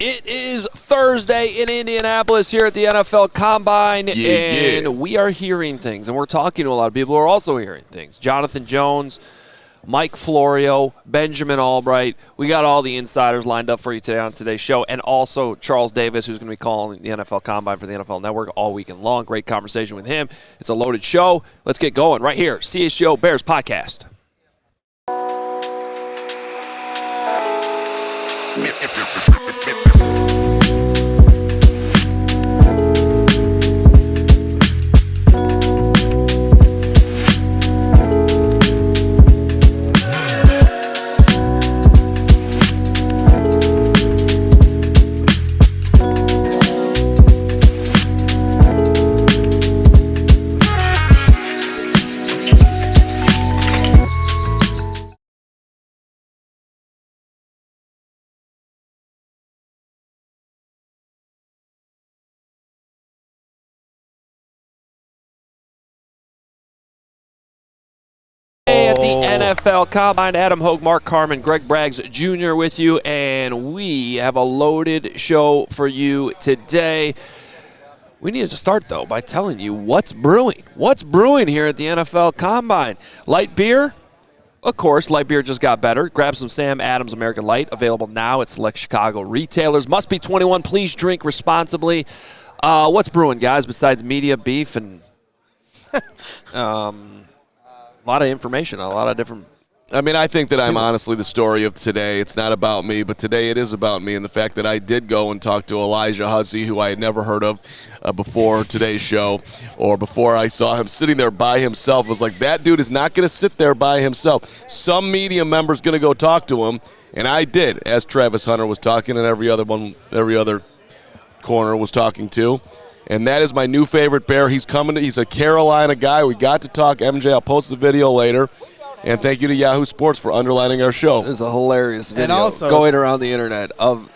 It is Thursday in Indianapolis here at the NFL Combine, and we are hearing things, and we're talking to a lot of people who are also hearing things. Jonathan Jones, Mike Florio, Benjamin Albright. We got all the insiders lined up for you today on today's show, and also Charles Davis, who's going to be calling the NFL Combine for the NFL Network all weekend long. Great conversation with him. It's a loaded show. Let's get going right here. CHGO Bears Podcast. At the NFL Combine, Adam Hogue, Mark Carman, Greg Braggs Jr. with you, and we have a loaded show for you today. We need to start, though, by telling you what's brewing. What's brewing here at the NFL Combine? Light beer? Of course, light beer just got better. Grab some Sam Adams American Light, available now at select Chicago retailers. Must be 21. Please drink responsibly. What's brewing, guys, besides media, beef, and a lot of information, a lot of different. I mean, I think that I'm honestly the story of today. It's not about me, but today it is about me and the fact that I did go and talk to Elijah Hussey, who I had never heard of before today's show, or before I saw him sitting there by himself. I was like, that dude is not going to sit there by himself. Some media member's going to go talk to him, and I did, as Travis Hunter was talking, and every other corner was talking too. And that is my new favorite Bear. He's coming. He's a Carolina guy. We got to talk MJ. I'll post the video later. And thank you to Yahoo Sports for underlining our show. It's a hilarious video and also, going around the internet of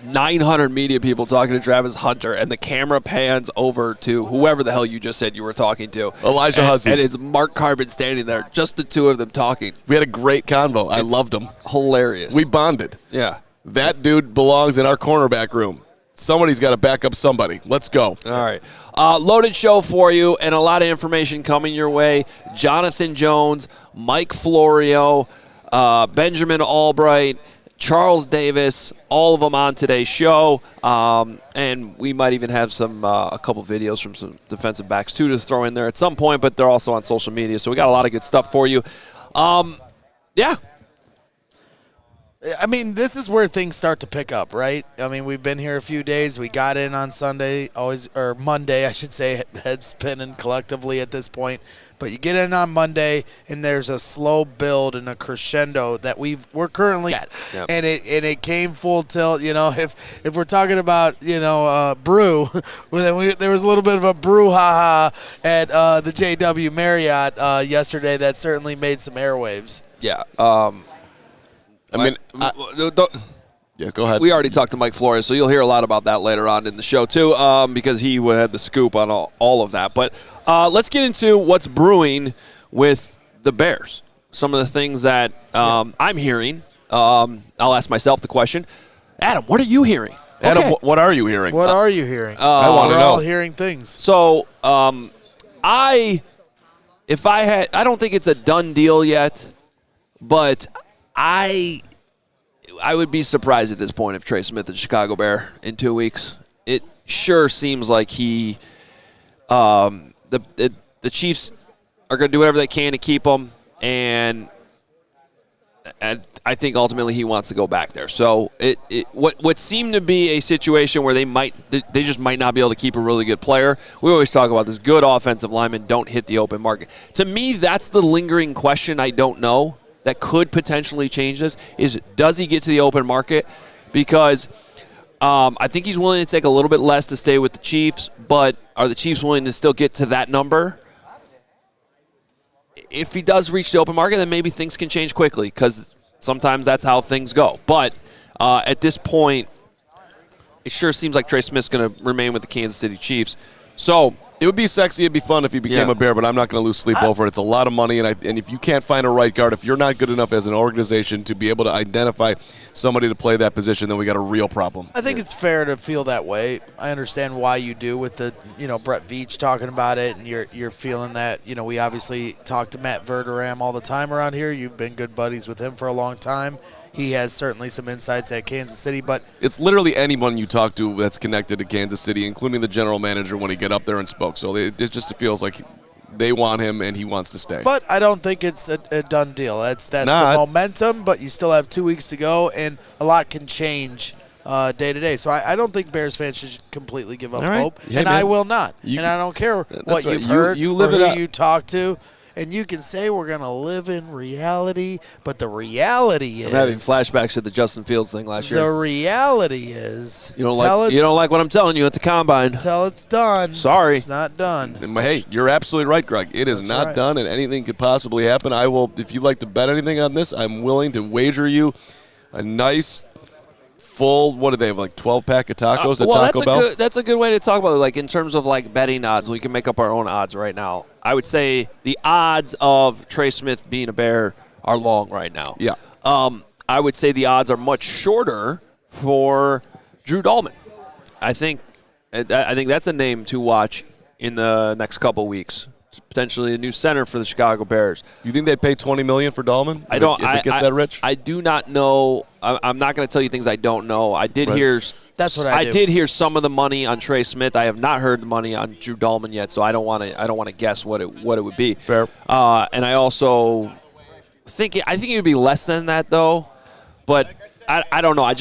900 media people talking to Travis Hunter, and the camera pans over to whoever the hell you just said you were talking to. Elijah Hussey. And it's Mark Carman standing there, just the two of them talking. We had a great convo. I loved him. Hilarious. We bonded. Yeah. That dude belongs in our cornerback room. Somebody's got to back up somebody. Let's go. All right. Loaded show for you, and a lot of information coming your way. Jonathan Jones, Mike Florio, Benjamin Albright, Charles Davis, all of them on today's show. And we might even have a couple videos from some defensive backs, too, to throw in there at some point, but they're also on social media. So we got a lot of good stuff for you. Yeah. I mean, this is where things start to pick up, right? I mean, we've been here a few days. We got in on Monday, I should say, head spinning collectively at this point. But you get in on Monday, and there's a slow build and a crescendo that we're currently at. Yep. And it came full tilt. You know, if we're talking about, brew, there was a little bit of a brouhaha at the JW Marriott yesterday that certainly made some airwaves. Yeah. Yeah, go ahead. We already talked to Mike Florio, so you'll hear a lot about that later on in the show, too, because he had the scoop on all of that. But let's get into what's brewing with the Bears. Some of the things that I'm hearing. I'll ask myself the question. Adam, what are you hearing? Adam, what are you hearing? What are you hearing? I want to know. We're all hearing things. So I don't think it's a done deal yet, but I would be surprised at this point if Trey Smith is Chicago Bear in 2 weeks. It sure seems like the Chiefs are going to do whatever they can to keep him, and I think ultimately he wants to go back there. So what seemed to be a situation where they just might not be able to keep a really good player. We always talk about this: good offensive linemen don't hit the open market. To me, that's the lingering question. I don't know. That could potentially change this is, does he get to the open market? Because I think he's willing to take a little bit less to stay with the Chiefs, but are the Chiefs willing to still get to that number? If he does reach the open market, then maybe things can change quickly, because sometimes that's how things go. But at this point, it sure seems like Trey Smith's going to remain with the Kansas City Chiefs. So It would be sexy. It'd be fun if he became a Bear, but I'm not going to lose sleep over it. It's a lot of money, and if you can't find a right guard, if you're not good enough as an organization to be able to identify somebody to play that position, then we got a real problem. I think it's fair to feel that way. I understand why you do with the, Brett Veach talking about it, and you're feeling that. We obviously talk to Matt Verderam all the time around here. You've been good buddies with him for a long time. He has certainly some insights at Kansas City, but it's literally anyone you talk to that's connected to Kansas City, including the general manager when he get up there and spoke. So it just feels like they want him and he wants to stay. But I don't think it's a done deal. That's the momentum, but you still have 2 weeks to go, and a lot can change day to day. So I don't think Bears fans should completely give up hope, I will not. And I don't care what you've heard or who you talk to. And you can say we're going to live in reality, but the reality is... I'm having flashbacks to the Justin Fields thing last year. The reality is... You don't like what I'm telling you at the Combine. Until it's done. Sorry. It's not done. Hey, you're absolutely right, Greg. It is not done, and anything could possibly happen. I will, if you'd like to bet anything on this, I'm willing to wager you a nice... full, what do they have, like 12-pack of tacos at Taco Bell? That's a good way to talk about it. Like in terms of like betting odds, we can make up our own odds right now. I would say the odds of Trey Smith being a Bear are long right now. Yeah. I would say the odds are much shorter for Drew Dahlman. I think that's a name to watch in the next couple weeks. Potentially a new center for the Chicago Bears. You think they'd pay $20 million for Dahlman? I don't. If it gets that rich? I do not know. I'm not going to tell you things I don't know. I did hear. That's what I do. did hear some of the money on Trey Smith. I have not heard the money on Drew Dahlman yet, so I don't want to guess what it would be. Fair. And I also think it would be less than that though. But I don't know. I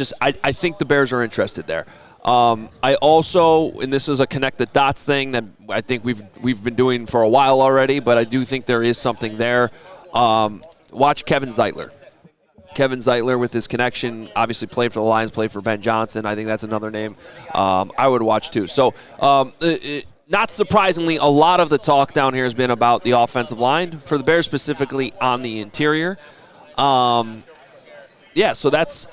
think the Bears are interested there. I also, and this is a connect the dots thing that I think we've been doing for a while already, but I do think there is something there. Watch Kevin Zeitler. Kevin Zeitler with his connection, obviously played for the Lions, played for Ben Johnson. I think that's another name I would watch too. So not surprisingly, a lot of the talk down here has been about the offensive line for the Bears, specifically on the interior. So that's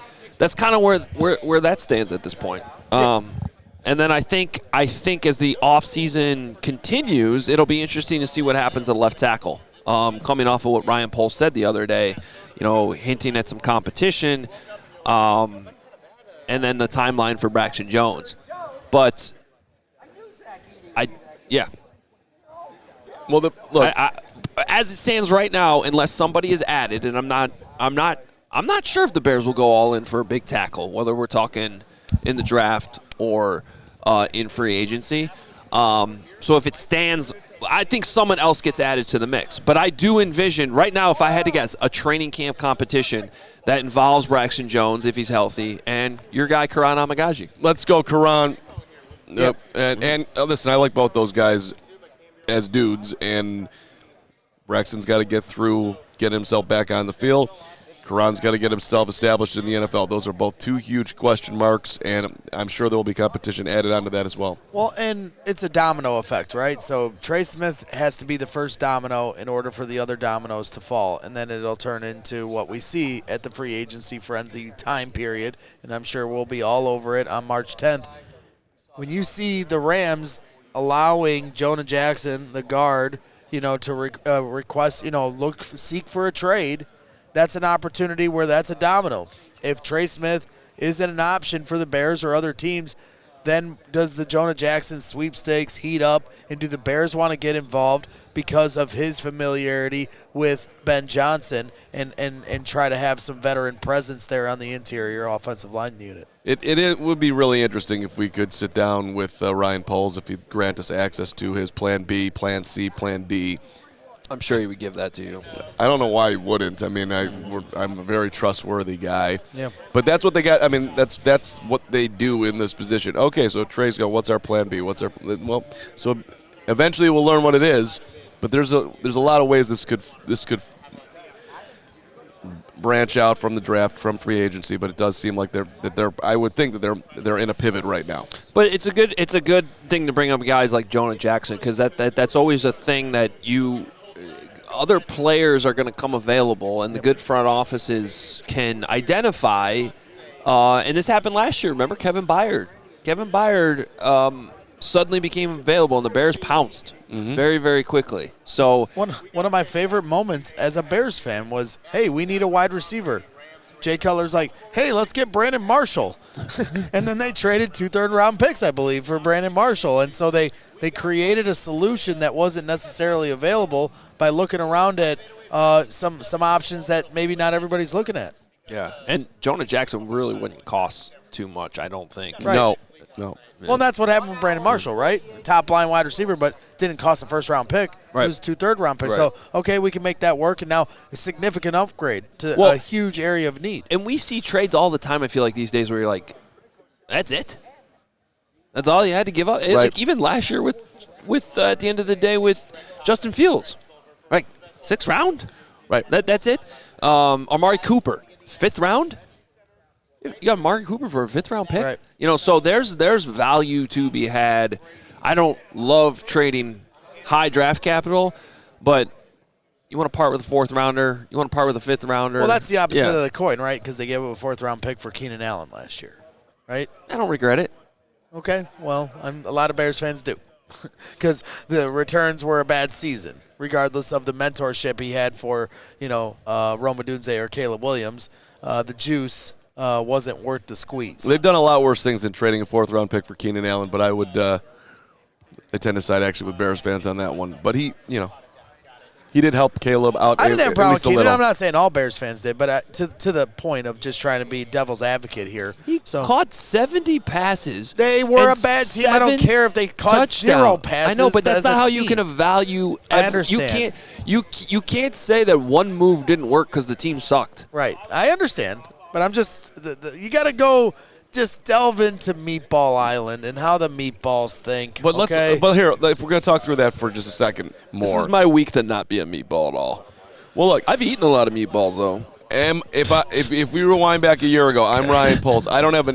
kind of where that stands at this point. And then I think as the offseason continues, it'll be interesting to see what happens at left tackle. Coming off of what Ryan Poles said the other day, hinting at some competition, and then the timeline for Braxton Jones. But Well, as it stands right now, unless somebody is added, and I'm not sure if the Bears will go all in for a big tackle, whether we're talking in the draft or in free agency. So if it stands, I think someone else gets added to the mix. But I do envision, right now, if I had to guess, a training camp competition that involves Braxton Jones, if he's healthy, and your guy, Karan Amagaji. Let's go, Karan. Yep. And listen, I like both those guys as dudes, and Braxton's got to get himself back on the field. Karan's got to get himself established in the NFL. Those are both two huge question marks, and I'm sure there will be competition added onto that as well. Well, and it's a domino effect, right? So Trey Smith has to be the first domino in order for the other dominoes to fall, and then it'll turn into what we see at the free agency frenzy time period, and I'm sure we'll be all over it on March 10th. When you see the Rams allowing Jonah Jackson, the guard, to request, seek for a trade, that's an opportunity where that's a domino. If Trey Smith isn't an option for the Bears or other teams, then does the Jonah Jackson sweepstakes heat up, and do the Bears want to get involved because of his familiarity with Ben Johnson and try to have some veteran presence there on the interior offensive line unit? It would be really interesting if we could sit down with Ryan Poles, if he'd grant us access to his Plan B, Plan C, Plan D. I'm sure he would give that to you. I don't know why he wouldn't. I mean, I'm a very trustworthy guy. Yeah. But that's what they got. I mean, that's what they do in this position. Okay, so Trey's going, what's our Plan B? So eventually we'll learn what it is. But there's a lot of ways this could branch out from the draft, from free agency. But it does seem like they're. I would think that they're in a pivot right now. But it's a good thing to bring up guys like Jonah Jackson, because that's always a thing that other players are going to come available, and the good front offices can identify. And this happened last year. Remember Kevin Byard? Kevin Byard suddenly became available, and the Bears pounced very, very quickly. So one of my favorite moments as a Bears fan was, hey, we need a wide receiver. Jay Cutler's like, hey, let's get Brandon Marshall. And then they traded 2 third-round picks, I believe, for Brandon Marshall. And so they created a solution that wasn't necessarily available by looking around at some options that maybe not everybody's looking at. yeah, and Jonah Jackson really wouldn't cost too much, I don't think. Right. No. Well, that's what happened with Brandon Marshall, right? Top-line wide receiver, but didn't cost a first-round pick. Right. It was 2 third-round picks. Right. So, okay, we can make that work, and now a significant upgrade to a huge area of need. And we see trades all the time, I feel like, these days where you're like, that's it? That's all you had to give up? Right. Like even last year with at the end of the day with Justin Fields. Like, 6th round? Right. That's it? Amari Cooper, 5th round? You got Amari Cooper for a 5th-round pick? Right. You know, so there's value to be had. I don't love trading high draft capital, but you want to part with a 4th-rounder. You want to part with a 5th-rounder. Well, that's the opposite Yeah. of the coin, right? Because they gave up a 4th-round pick for Keenan Allen last year, right? I don't regret it. Okay, well, a lot of Bears fans do. Because the returns were a bad season, regardless of the mentorship he had for, Roma Dunze or Caleb Williams. The juice wasn't worth the squeeze. They've done a lot worse things than trading a 4th-round pick for Keenan Allen, but I tend to side actually with Bears fans on that one. But he did help Caleb out. I didn't have a at problem with least a Keenan. little. I'm not saying all Bears fans did, but to the point of just trying to be devil's advocate here. He caught 70 passes. They were and a bad team. I don't 7 care if they caught 0 passes. I know, but that's as not a how you team. can evaluate. I understand. You can't say that one move didn't work because the team sucked. Right. I understand. But I'm just you got to go just delve into Meatball Island and how the meatballs think. But okay? But here, if we're going to talk through that for just a second more. This is my week to not be a meatball at all. Well, look, I've eaten a lot of meatballs though. If we rewind back a year ago, I'm Ryan Poles. I don't have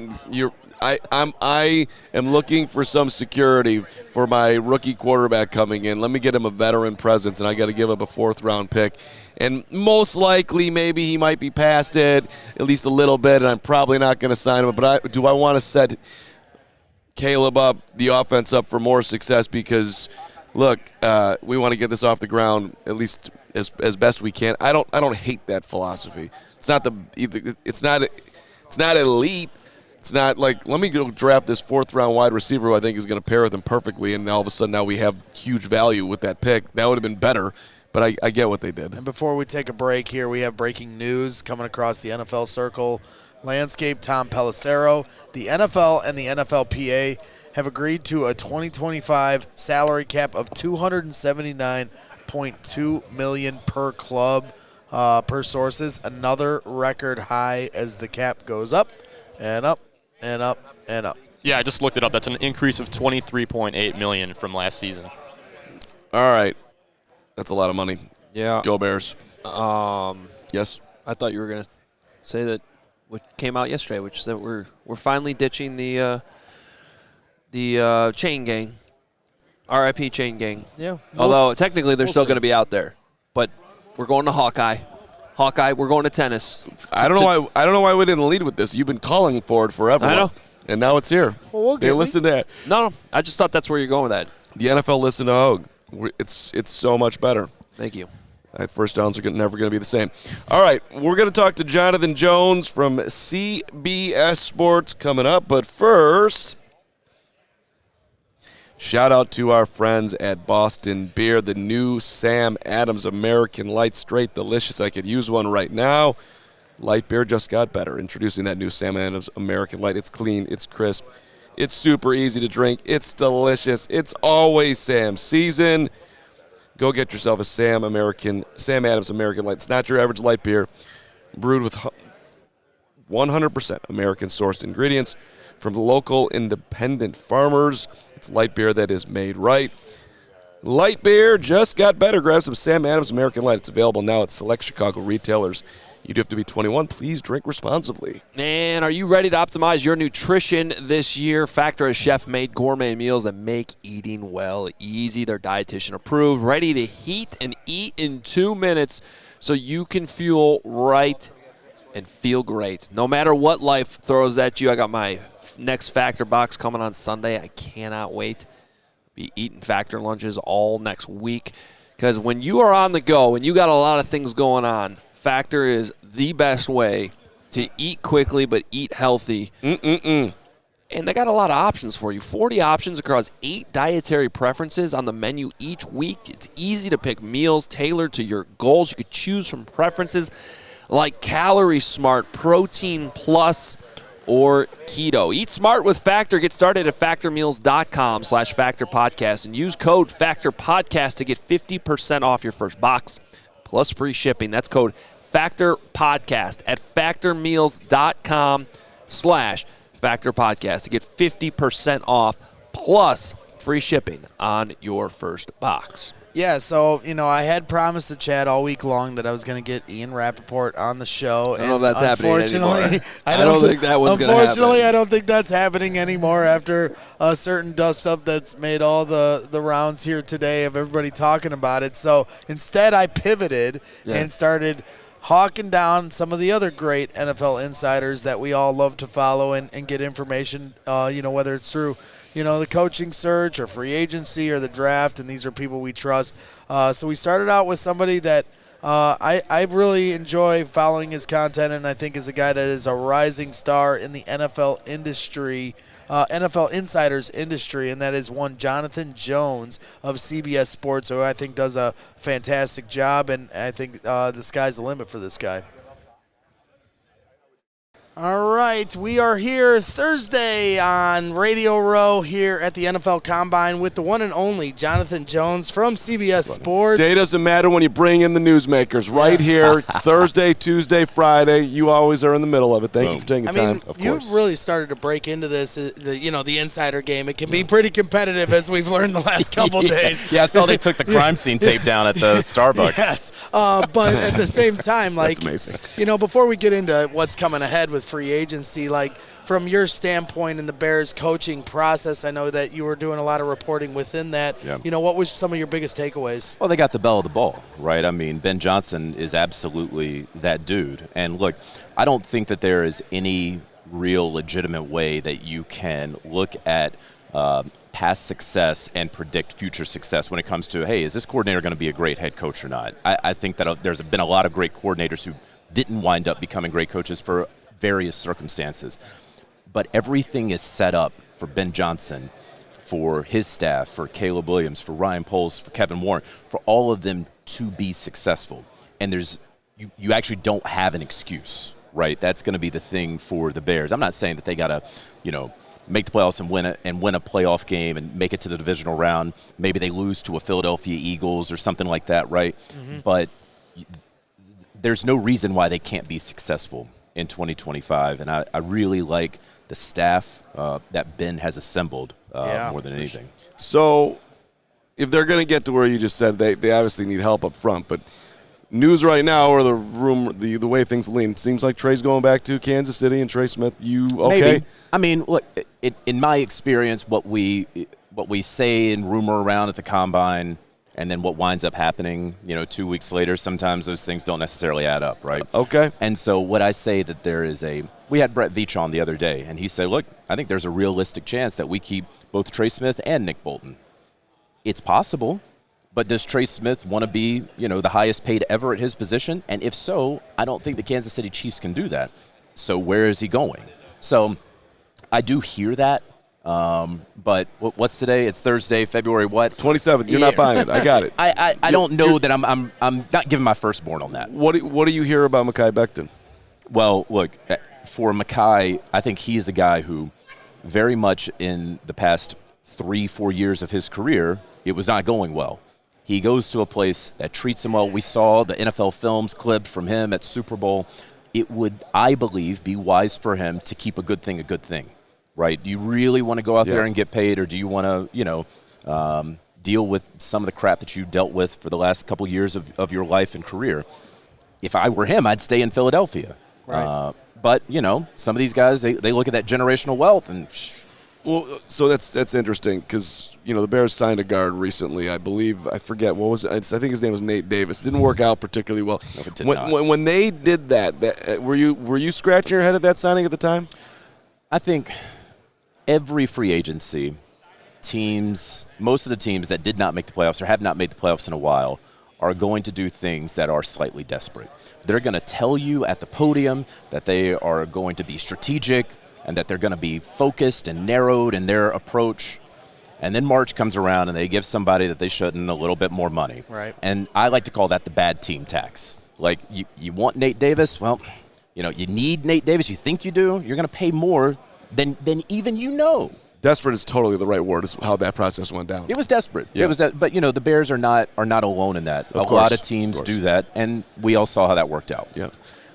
I am looking for some security for my rookie quarterback coming in. Let me get him a veteran presence, and I got to give up a 4th-round pick. And most likely, maybe he might be past it at least a little bit, and I'm probably not going to sign him. But do I want to set Caleb up, the offense up for more success? Because look, we want to get this off the ground at least as best we can. I don't hate that philosophy. It's not elite. It's not like, let me go draft this 4th-round wide receiver who I think is going to pair with him perfectly, and all of a sudden now we have huge value with that pick. That would have been better, but I get what they did. And before we take a break here, we have breaking news coming across the NFL Circle landscape. Tom Pelissero, the NFL and the NFLPA have agreed to a 2025 salary cap of $279.2 million per club, per sources. Another record high as the cap goes up and up and up and up. Yeah, I just looked it up. That's an increase of $23.8 million from last season. All right. That's a lot of money. Yeah. Go Bears. Yes? I thought you were going to say that what came out yesterday, which is that we're finally ditching the chain gang, RIP chain gang. Yeah. Although technically they're we'll still see. going to be out there, but we're going to Hawkeye. We're going to tennis. I don't know why we didn't lead with this. You've been calling for it forever. I know. And now it's here. Well, They listen to that. No, I just thought that's where you're going with that. The NFL listened to Hogue. It's so much better. Thank you. First downs are never going to be the same. All right, we're going to talk to Jonathan Jones from CBS Sports coming up. But first, shout out to our friends at Boston Beer, the new Sam Adams American Light, straight delicious. I could use one right now. Light beer just got better. Introducing that new Sam Adams American Light. It's clean, it's crisp, it's super easy to drink, it's delicious. It's always Sam season. Go get yourself a Sam Adams American Light. It's not your average light beer, brewed with 100% American-sourced ingredients from local independent farmers. It's light beer that is made right. Light beer just got better. Grab some Sam Adams American Light. It's available now at select Chicago retailers. You do have to be 21. Please drink responsibly. And are you ready to optimize your nutrition this year? Factor has chef-made gourmet meals that make eating well easy. They're dietitian approved, ready to heat and eat in 2 minutes so you can fuel right and feel great. No matter what life throws at you, I got my next Factor box coming on Sunday. I cannot wait. be eating Factor lunches all next week. Because when you are on the go and you got a lot of things going on, Factor is the best way to eat quickly but eat healthy. And they got a lot of options for you. 40 options across 8 dietary preferences on the menu each week. It's easy to pick meals tailored to your goals. You could choose from preferences like Calorie Smart, Protein Plus, or Keto. Eat smart with Factor. Get started at factormeals.com/factorpodcast and use code FactorPodcast to get 50% off your first box plus free shipping. That's code FactorPodcast at factormeals.com/FactorPodcast to get 50% off plus free shipping on your first box. Yeah, so, I had promised the Chad all week long that I was going to get Ian Rappaport on the show. I don't know if that's happening anymore. I don't think that was going to happen. Unfortunately, I don't think that's happening anymore after a certain dust-up that's made all the rounds here today of everybody talking about it. So instead, I pivoted and started hawking down some of the other great NFL insiders that we all love to follow and get information, whether it's through the coaching search or free agency or the draft, and these are people we trust. So we started out with somebody that I really enjoy following his content, and I think is a guy that is a rising star in the NFL industry, NFL insiders industry, and that is one Jonathan Jones of CBS Sports, who I think does a fantastic job, and I think the sky's the limit for this guy. All right, we are here Thursday on Radio Row here at the NFL Combine with the one and only Jonathan Jones from CBS Sports. Day doesn't matter when you bring in the newsmakers. Right here, Thursday, Tuesday, Friday. You always are in the middle of it. Thank you for taking time. Of course. You've really started to break into this, the insider game. It can be pretty competitive, as we've learned the last couple days. Yeah, I saw they took the crime scene tape down at the Starbucks. Yes, but at the same time, That's amazing. Before we get into what's coming ahead with free agency, from your standpoint in the Bears coaching process, I know that you were doing a lot of reporting within that. Yeah. What was some of your biggest takeaways? Well, they got the bell of the ball, right? I mean, Ben Johnson is absolutely that dude. And look, I don't think that there is any real legitimate way that you can look at past success and predict future success when it comes to, hey, is this coordinator going to be a great head coach or not? I think that there's been a lot of great coordinators who didn't wind up becoming great coaches for various circumstances. But everything is set up for Ben Johnson, for his staff, for Caleb Williams, for Ryan Poles, for Kevin Warren, for all of them to be successful. And you actually don't have an excuse, right? That's going to be the thing for the Bears. I'm not saying that they got to, make the playoffs and win a playoff game and make it to the divisional round. Maybe they lose to a Philadelphia Eagles or something like that, right? Mm-hmm. But there's no reason why they can't be successful in 2025, and I really like the staff that Ben has assembled more than anything. So if they're going to get to where you just said, they obviously need help up front, but news right now, or the way things lean, seems like Trey's going back to Kansas City, and Trey Smith, you okay? Maybe. I mean, look, in my experience, what we say and rumor around at the Combine, and then what winds up happening, 2 weeks later, sometimes those things don't necessarily add up, right? Okay. And so what I say that we had Brett Veach on the other day, and he said, look, I think there's a realistic chance that we keep both Trey Smith and Nick Bolton. It's possible, but does Trey Smith want to be, the highest paid ever at his position? And if so, I don't think the Kansas City Chiefs can do that. So where is he going? So I do hear that. But what's today? It's Thursday, February what? 27th. You're not buying it. I got it. I don't know that I'm not giving my firstborn on that. What do you hear about Mekhi Becton? Well, look, for Mekhi, I think he's a guy who very much in the past 3-4 years of his career, it was not going well. He goes to a place that treats him well. We saw the NFL films clipped from him at Super Bowl. It would, I believe, be wise for him to keep a good thing, right? Do you really want to go out there and get paid, or do you want to, deal with some of the crap that you dealt with for the last couple years of your life and career? If I were him, I'd stay in Philadelphia. Right. But, some of these guys, they look at that generational wealth and Well, so that's interesting because, the Bears signed a guard recently. I forget what was it. I think his name was Nate Davis. It didn't work out particularly well. No, it did not. When they did that, were you scratching your head at that signing at the time? I think every free agency most of the teams that did not make the playoffs or have not made the playoffs in a while are going to do things that are slightly desperate. They're going to tell you at the podium that they are going to be strategic and that they're going to be focused and narrowed in their approach. And then March comes around and they give somebody that they shouldn't a little bit more money. Right. And I like to call that the bad team tax. Like, you want Nate Davis? Well, you need Nate Davis. You think you do? You're going to pay more than even Desperate is totally the right word, is how that process went down. It was desperate. Yeah. It was but the Bears are not alone in that. A lot of teams do that, and we all saw how that worked out. Yeah.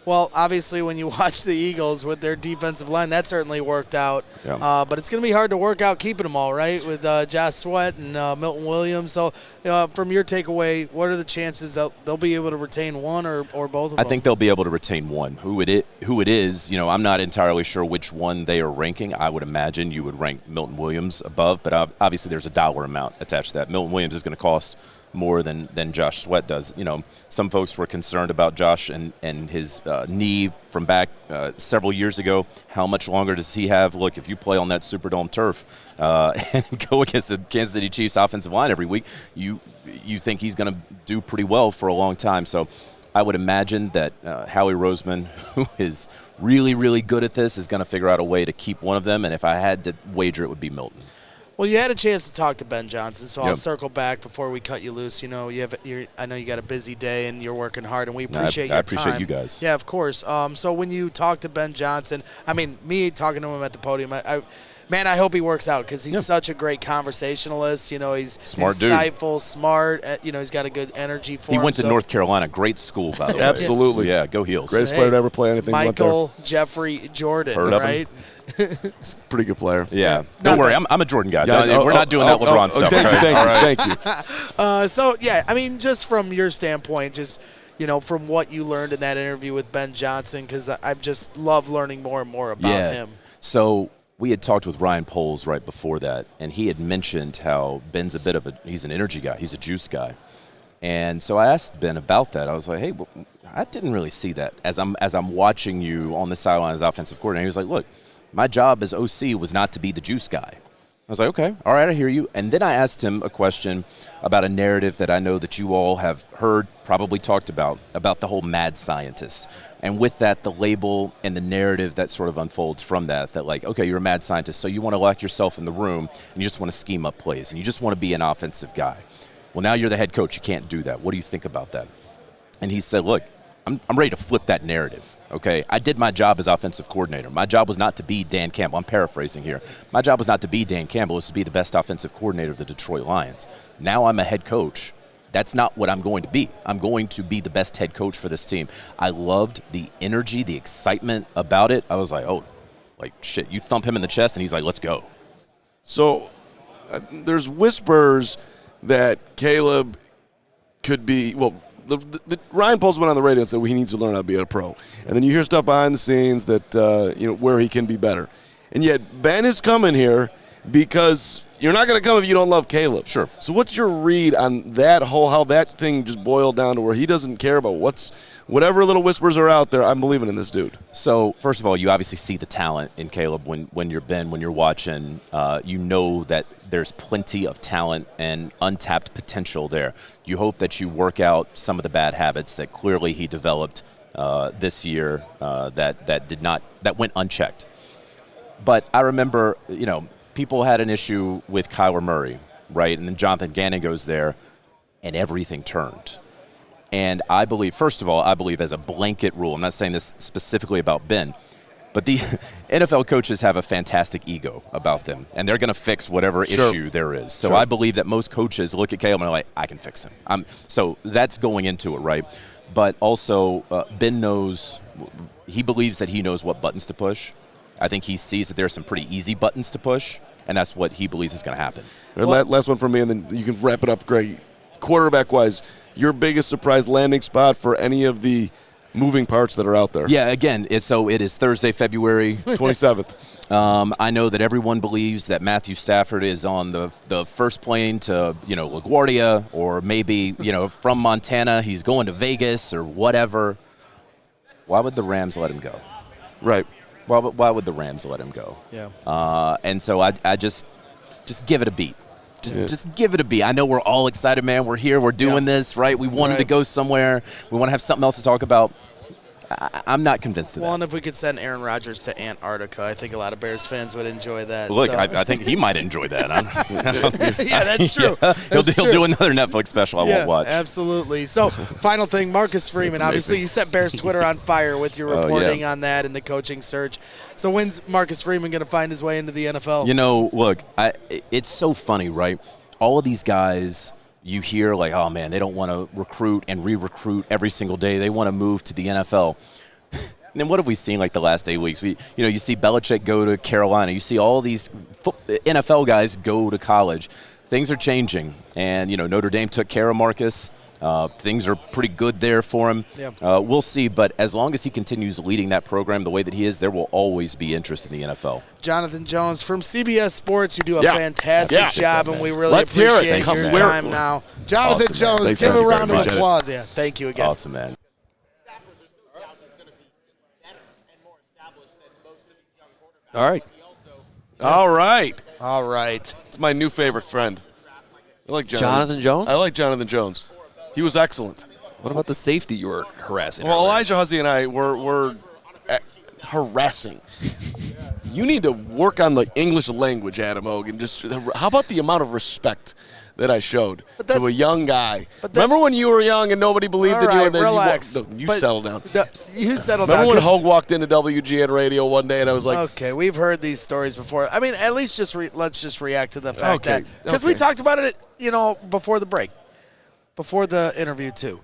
Well, obviously, when you watch the Eagles with their defensive line, that certainly worked out. Yeah. But it's going to be hard to work out keeping them all, right, with Josh Sweat and Milton Williams. So, from your takeaway, what are the chances they'll be able to retain one or both of them? I think they'll be able to retain one. Who it is, I'm not entirely sure which one they are ranking. I would imagine you would rank Milton Williams above, but obviously there's a dollar amount attached to that. Milton Williams is going to cost more than Josh Sweat does. Some folks were concerned about Josh and his knee from back several years ago. How much longer does he have? Look, if you play on that Superdome turf and go against the Kansas City Chiefs offensive line every week, you think he's going to do pretty well for a long time. So I would imagine that Howie Roseman, who is really, really good at this, is going to figure out a way to keep one of them. And if I had to wager, it would be Milton. Well, you had a chance to talk to Ben Johnson, so Yep. I'll circle back before we cut you loose. I know you got a busy day and you're working hard, and we appreciate your time. I appreciate you guys. Yeah, of course. So when you talk to Ben Johnson, me talking to him at the podium, I hope he works out because he's such a great conversationalist. He's Smart dude. insightful, smart. He's got a good energy for him. He went to North Carolina. Great school, by the way. Absolutely. Yeah, go Heels. Greatest player to ever play anything. Michael Jeffrey Jordan, Heard of him? right? He's a pretty good player. Yeah. No, Don't worry. I'm a Jordan guy. Yeah, We're not doing that LeBron stuff. Thank you. So, just from your standpoint, from what you learned in that interview with Ben Johnson, because I just love learning more and more about him. So we had talked with Ryan Poles right before that, and he had mentioned how Ben's he's an energy guy. He's a juice guy. And so I asked Ben about that. I was like, hey, I didn't really see that as I'm watching you on the sideline as offensive coordinator. He was like, look, my job as OC was not to be the juice guy. I was like, okay, all right, I hear you. And then I asked him a question about a narrative that I know that you all have heard, probably talked about the whole mad scientist. And with that, the label and the narrative that sort of unfolds from that like, okay, you're a mad scientist, so you want to lock yourself in the room and you just want to scheme up plays and you just want to be an offensive guy. Well, now you're the head coach. You can't do that. What do you think about that? And he said, look, I'm ready to flip that narrative, okay? I did my job as offensive coordinator. My job was not to be Dan Campbell. I'm paraphrasing here. My job was not to be Dan Campbell. It was to be the best offensive coordinator of the Detroit Lions. Now I'm a head coach. That's not what I'm going to be. I'm going to be the best head coach for this team. I loved the energy, the excitement about it. I was like, oh, like, shit, you thump him in the chest, and he's like, let's go. So there's whispers that Caleb could be, the Ryan Poles went on the radio and said he needs to learn how to be a pro. And then you hear stuff behind the scenes that, where he can be better. And yet Ben is coming here because you're not going to come if you don't love Caleb. Sure. So what's your read on that how that thing just boiled down to where he doesn't care about whatever little whispers are out there, I'm believing in this dude. So, first of all, you obviously see the talent in Caleb when you're watching. You know that there's plenty of talent and untapped potential there. You hope that you work out some of the bad habits that clearly he developed this year that went unchecked. But I remember, people had an issue with Kyler Murray, right? And then Jonathan Gannon goes there, and everything turned. And I believe, first of all, as a blanket rule, I'm not saying this specifically about Ben, but the NFL coaches have a fantastic ego about them, and they're going to fix whatever issue there is. So I believe that most coaches look at Caleb and are like, I can fix him. So that's going into it, right? But also, Ben knows, he believes that he knows what buttons to push. I think he sees that there are some pretty easy buttons to push, and that's what he believes is going to happen. Last one from me, and then you can wrap it up, Greg. Quarterback-wise, your biggest surprise landing spot for any of the moving parts that are out there? Yeah, again, it is Thursday, February 27th. I know that everyone believes that Matthew Stafford is on the first plane to, LaGuardia, or maybe, from Montana, he's going to Vegas or whatever. Why would the Rams let him go? Right. Why would the Rams let him go? Yeah. And so I just just give it a beat. Just give it a beat. I know we're all excited, man. We're here. We're doing this, right? We wanted to go somewhere. We want to have something else to talk about. I'm not convinced of that. Well, and if we could send Aaron Rodgers to Antarctica, I think a lot of Bears fans would enjoy that. Look, so. I think he might enjoy that. Yeah, that's true. He'll do another Netflix special I won't watch. Absolutely. So, final thing, Marcus Freeman. Obviously, you set Bears Twitter on fire with your reporting on that and the coaching search. So, when's Marcus Freeman going to find his way into the NFL? You know, look, it's so funny, right? All of these guys you hear like, oh, man, they don't want to recruit and re-recruit every single day. They want to move to the NFL. And then what have we seen like the last 8 weeks? You see Belichick go to Carolina. You see all these NFL guys go to college. Things are changing. And, Notre Dame took care of Marcus. Things are pretty good there for him. Yeah. We'll see. But as long as he continues leading that program the way that he is, there will always be interest in the NFL. Jonathan Jones from CBS Sports, you do a fantastic job, and we really appreciate your time now. Jonathan Jones, give a round of applause. Yeah, thank you again. Awesome, man. All right. It's my new favorite friend. I like Jonathan Jones? I like Jonathan Jones. He was excellent. What about the safety you were harassing? Well, Elijah Hussey and I were harassing. You need to work on the English language, Adam Hogan. How about the amount of respect that I showed to a young guy? Remember when you were young and nobody believed in you? And then relax. You settle down. You settle down. Remember when Hogue walked into WGN Radio one day and I was like, okay, we've heard these stories before. I mean, at least let's just react to the fact that because we talked about it, before the break, before the interview too.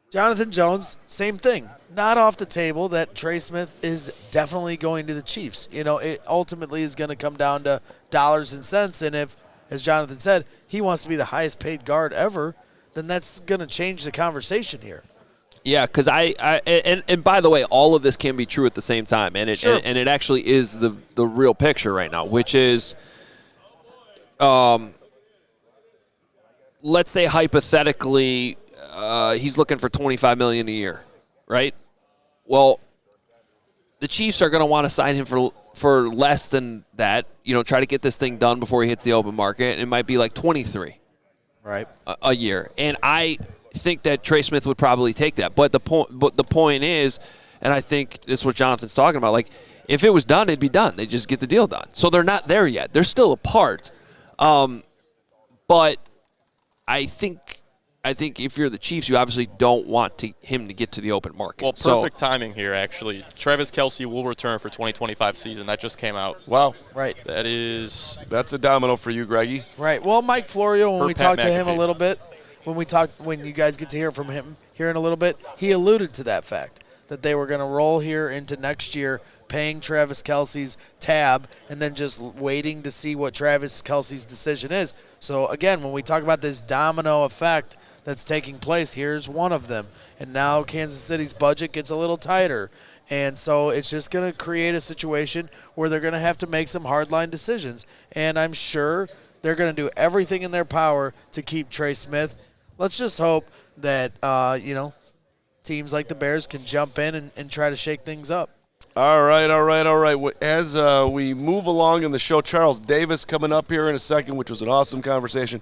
Jonathan Jones, same thing. Not off the table that Trey Smith is definitely going to the Chiefs. It ultimately is going to come down to dollars and cents. And if, as Jonathan said, he wants to be the highest paid guard ever, then that's going to change the conversation here. Yeah, because and by the way, all of this can be true at the same time. And it actually is the real picture right now, which is let's say hypothetically he's looking for $25 million a year, right? Well, the Chiefs are going to want to sign him for less than that. Try to get this thing done before he hits the open market. It might be like 23, right, a year. And I think that Trey Smith would probably take that. But the point is, and I think this is what Jonathan's talking about. Like, if it was done, it'd be done. They just get the deal done. So they're not there yet. They're still apart. But I think if you're the Chiefs, you obviously don't want him to get to the open market. Well, perfect timing here, actually. Travis Kelce will return for 2025 season. That just came out. Wow. Right. That's a domino for you, Greggy. Right. Well, Mike Florio, when we talked to him a little bit, when you guys get to hear from him here in a little bit, he alluded to that fact, that they were going to roll here into next year, paying Travis Kelce's tab, and then just waiting to see what Travis Kelce's decision is. So, again, when we talk about this domino effect that's taking place, here's one of them. And now Kansas City's budget gets a little tighter. And so it's just going to create a situation where they're going to have to make some hardline decisions. And I'm sure they're going to do everything in their power to keep Trey Smith. Let's just hope that, teams like the Bears can jump in and try to shake things up. All right. As we move along in the show, Charles Davis coming up here in a second, which was an awesome conversation.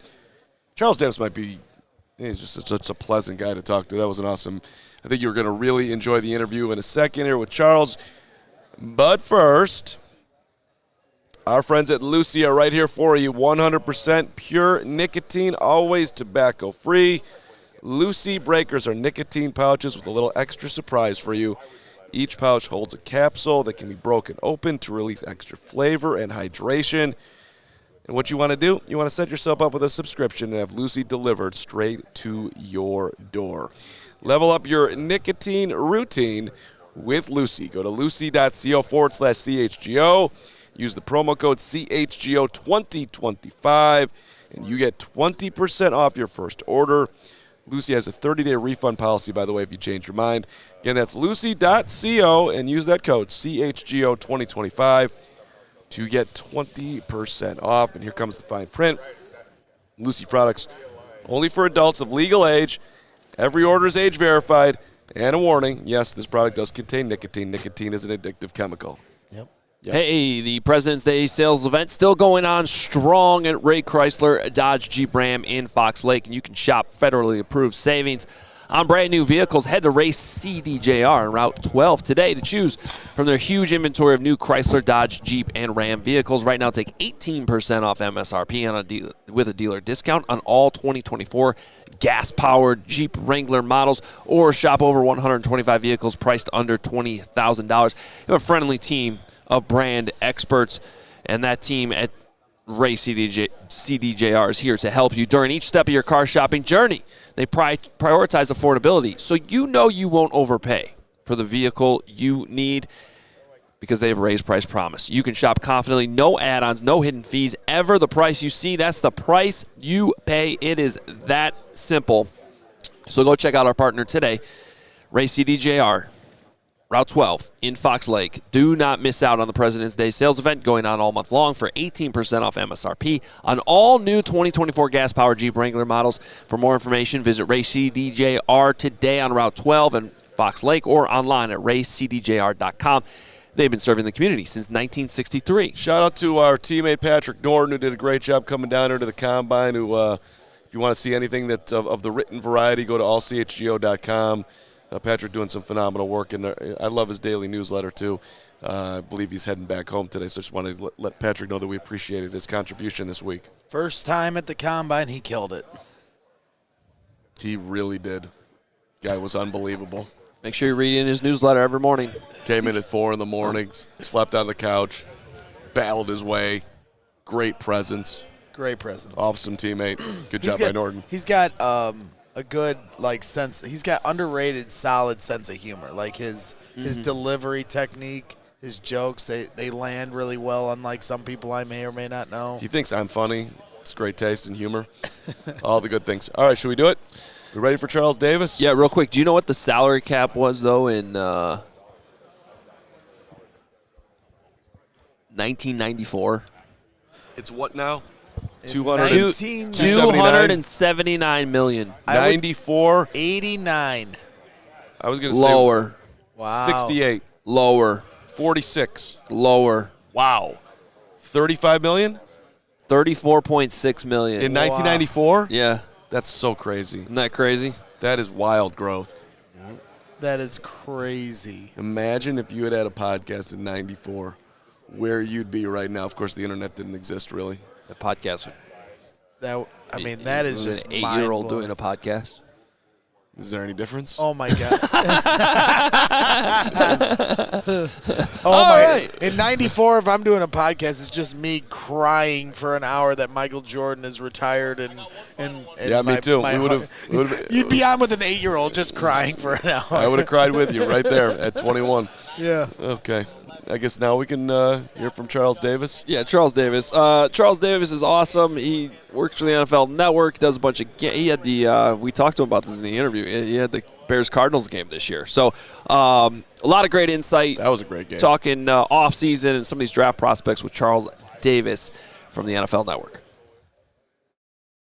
Charles Davis he's just such a pleasant guy to talk to. That was an awesome. I think you're going to really enjoy the interview in a second here with Charles. But first, our friends at Lucy are right here for you. 100% pure nicotine, always tobacco-free. Lucy Breakers are nicotine pouches with a little extra surprise for you. Each pouch holds a capsule that can be broken open to release extra flavor and hydration. And what you want to do, you want to set yourself up with a subscription and have Lucy delivered straight to your door. Level up your nicotine routine with Lucy. Go to lucy.co/CHGO. Use the promo code CHGO2025, and you get 20% off your first order. Lucy has a 30-day refund policy, by the way, if you change your mind. Again, that's lucy.co, and use that code CHGO2025 to get 20% off. And here comes the fine print. Lucy products only for adults of legal age. Every order is age verified. And a warning, yes, this product does contain nicotine. Nicotine is an addictive chemical. Yep. Yeah. Hey, the President's Day sales event still going on strong at Ray Chrysler Dodge Jeep Ram in Fox Lake, and you can shop federally approved savings on brand new vehicles. Head to Ray CDJR on Route 12 today to choose from their huge inventory of new Chrysler, Dodge, Jeep, and Ram vehicles. Right now, take 18% off MSRP on with a dealer discount on all 2024 gas-powered Jeep Wrangler models, or shop over 125 vehicles priced under $20,000. You have a friendly team of brand experts, and that team at Ray CDJR is here to help you during each step of your car shopping journey. They prioritize affordability, so you know you won't overpay for the vehicle you need because they have a raised price promise. You can shop confidently, no add-ons, no hidden fees, ever the price you see. That's the price you pay. It is that simple. So go check out our partner today, Ray CDJR. Route 12 in Fox Lake. Do not miss out on the President's Day sales event going on all month long for 18% off MSRP on all new 2024 gas-powered Jeep Wrangler models. For more information, visit RayCDJR today on Route 12 in Fox Lake or online at raycdjr.com. They've been serving the community since 1963. Shout out to our teammate Patrick Norton, who did a great job coming down here to the Combine. Who, if you want to see anything that of the written variety, go to allchgo.com. Patrick doing some phenomenal work, and I love his daily newsletter, too. I believe he's heading back home today, so I just wanted to let Patrick know that we appreciated his contribution this week. First time at the Combine, he killed it. He really did. Guy was unbelievable. Make sure you read in his newsletter every morning. Came in at 4 in the morning, slept on the couch, battled his way. Great presence. Great presence. Awesome teammate. Good job by Norton. He's got a good sense. He's got underrated, solid sense of humor. Like his delivery technique, his jokes, they land really well. Unlike some people I may or may not know. He thinks I'm funny. It's great taste and humor. All the good things. All right, should we do it? We ready for Charles Davis? Yeah, real quick. Do you know what the salary cap was though in 1994? It's what now? 279 million. 94. 89. I was going to say lower. Wow. 68. Lower. 46. Lower. Wow. 35 million? 34.6 million. In 1994? Yeah. That's so crazy. Isn't that crazy? That is wild growth. That is crazy. Imagine if you had a podcast in 94, where you'd be right now. Of course, the internet didn't exist, really. The podcast. That is just an 8-year-old doing a podcast. Is there any difference? Oh my god! Right. In '94, if I'm doing a podcast, it's just me crying for an hour that Michael Jordan is retired and yeah, me too. You'd be on with an 8-year-old just crying for an hour. I would have cried with you right there at 21. Yeah. Okay. I guess now we can hear from Charles Davis. Yeah, Charles Davis. Charles Davis is awesome. He works for the NFL Network, does a bunch of he had the we talked to him about this in the interview. He had the Bears-Cardinals game this year. So a lot of great insight. That was a great game. Talking off-season and some of these draft prospects with Charles Davis from the NFL Network.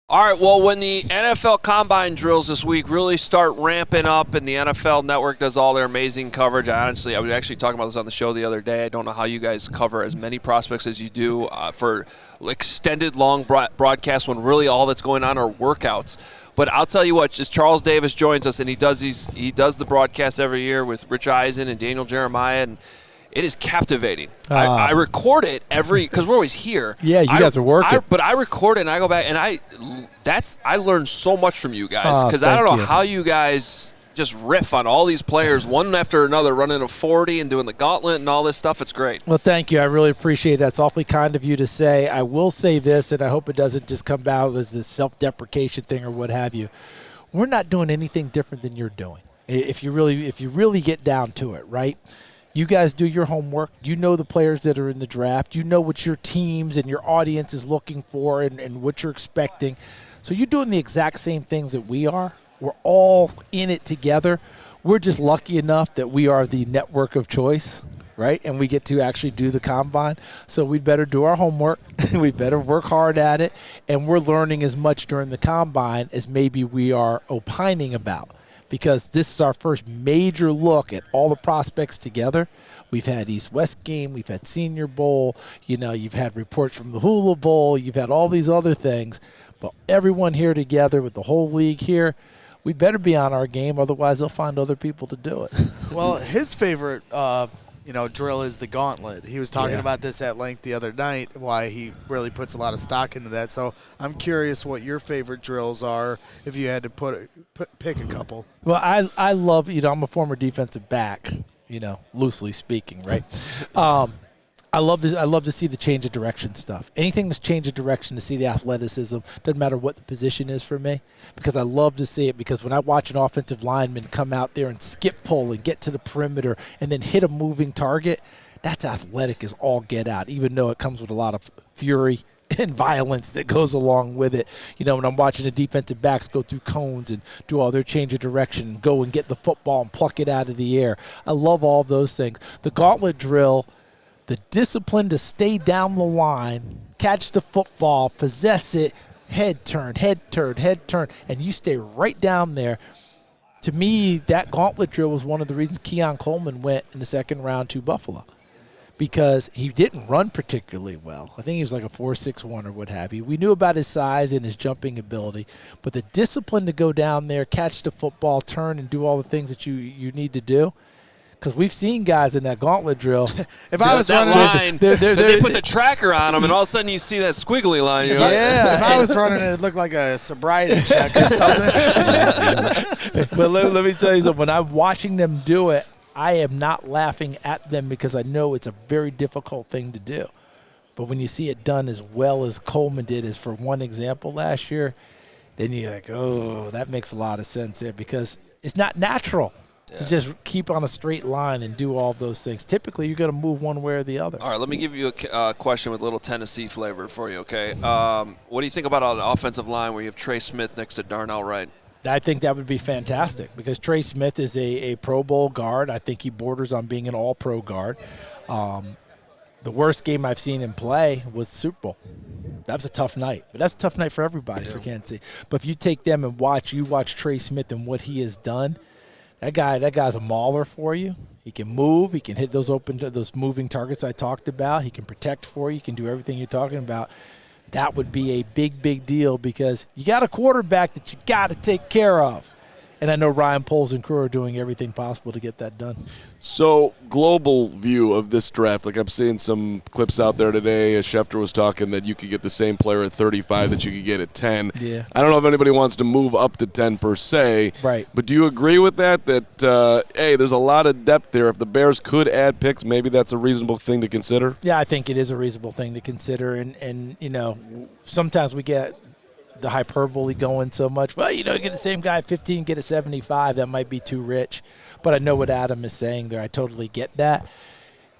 All right, well, when the NFL Combine drills this week really start ramping up and the NFL Network does all their amazing coverage, I was actually talking about this on the show the other day. I don't know how you guys cover as many prospects as you do for extended, long broadcasts when really all that's going on are workouts. But I'll tell you what, just Charles Davis joins us, and he does the broadcasts every year with Rich Eisen and Daniel Jeremiah, and it is captivating. I record it because we're always here. Yeah, you guys are working. But I record it and I go back and I learn so much from you guys because I don't know how you guys just riff on all these players one after another, running a 40 and doing the gauntlet and all this stuff. It's great. Well, thank you. I really appreciate that. It's awfully kind of you to say. I will say this, and I hope it doesn't just come out as this self-deprecation thing or what have you. We're not doing anything different than you're doing. If you really get down to it, right? You guys do your homework. You know the players that are in the draft. You know what your teams and your audience is looking for and what you're expecting. So you're doing the exact same things that we are. We're all in it together. We're just lucky enough that we are the network of choice, right? And we get to actually do the Combine. So we'd better do our homework. We better work hard at it. And we're learning as much during the Combine as maybe we are opining about. because this is our first major look at all the prospects together. We've had East-West game. We've had Senior Bowl. You've had reports from the Hula Bowl. You've had all these other things. But everyone here together with the whole league here, we better be on our game. Otherwise, they'll find other people to do it. Well, his favorite drill is the gauntlet. He was talking about this at length the other night, why he really puts a lot of stock into that. So I'm curious what your favorite drills are if you had to pick a couple. Well, I love, I'm a former defensive back, loosely speaking, right? I love this. I love to see the change of direction stuff. Anything that's change of direction, to see the athleticism, doesn't matter what the position is for me, because I love to see it. Because when I watch an offensive lineman come out there and skip pull and get to the perimeter and then hit a moving target, that's athletic as all get out, even though it comes with a lot of fury and violence that goes along with it. When I'm watching the defensive backs go through cones and do all their change of direction and go and get the football and pluck it out of the air. I love all those things. The gauntlet drill, the discipline to stay down the line, catch the football, possess it, head turn, and you stay right down there. To me, that gauntlet drill was one of the reasons Keon Coleman went in the second round to Buffalo, because he didn't run particularly well. I think he was like a 4.61 or what have you. We knew about his size and his jumping ability, but the discipline to go down there, catch the football, turn, and do all the things that you need to do. Because we've seen guys in that gauntlet drill. If I was that running line, they put the tracker on them, and all of a sudden you see that squiggly line. If I was running it, it'd look like a sobriety check or something. But let me tell you something. When I'm watching them do it, I am not laughing at them, because I know it's a very difficult thing to do. But when you see it done as well as Coleman did, as for one example last year, then you're like, oh, that makes a lot of sense there, because it's not natural to just keep on a straight line and do all those things. Typically, you're going to move one way or the other. All right, let me give you a question with a little Tennessee flavor for you, okay? What do you think about an offensive line where you have Trey Smith next to Darnell Wright? I think that would be fantastic, because Trey Smith is a Pro Bowl guard. I think he borders on being an all-pro guard. The worst game I've seen him play was Super Bowl. That was a tough night. But that's a tough night for everybody for Kansas City. But if you take them and watch Trey Smith and what he has done, that guy's a mauler for you. He can move. He can hit those moving targets I talked about. He can protect for you. He can do everything you're talking about. That would be a big, big deal, because you got a quarterback that you got to take care of. And I know Ryan Poles and crew are doing everything possible to get that done. So, global view of this draft, like I'm seeing some clips out there today. Schefter was talking that you could get the same player at 35 that you could get at 10. Yeah. I don't know if anybody wants to move up to 10 per se. Right. But do you agree with that, hey, there's a lot of depth there. If the Bears could add picks, maybe that's a reasonable thing to consider? Yeah, I think it is a reasonable thing to consider. And sometimes we get the hyperbole going so much. Well, you get the same guy at 15, get a 75. That might be too rich. But I know what Adam is saying there. I totally get that.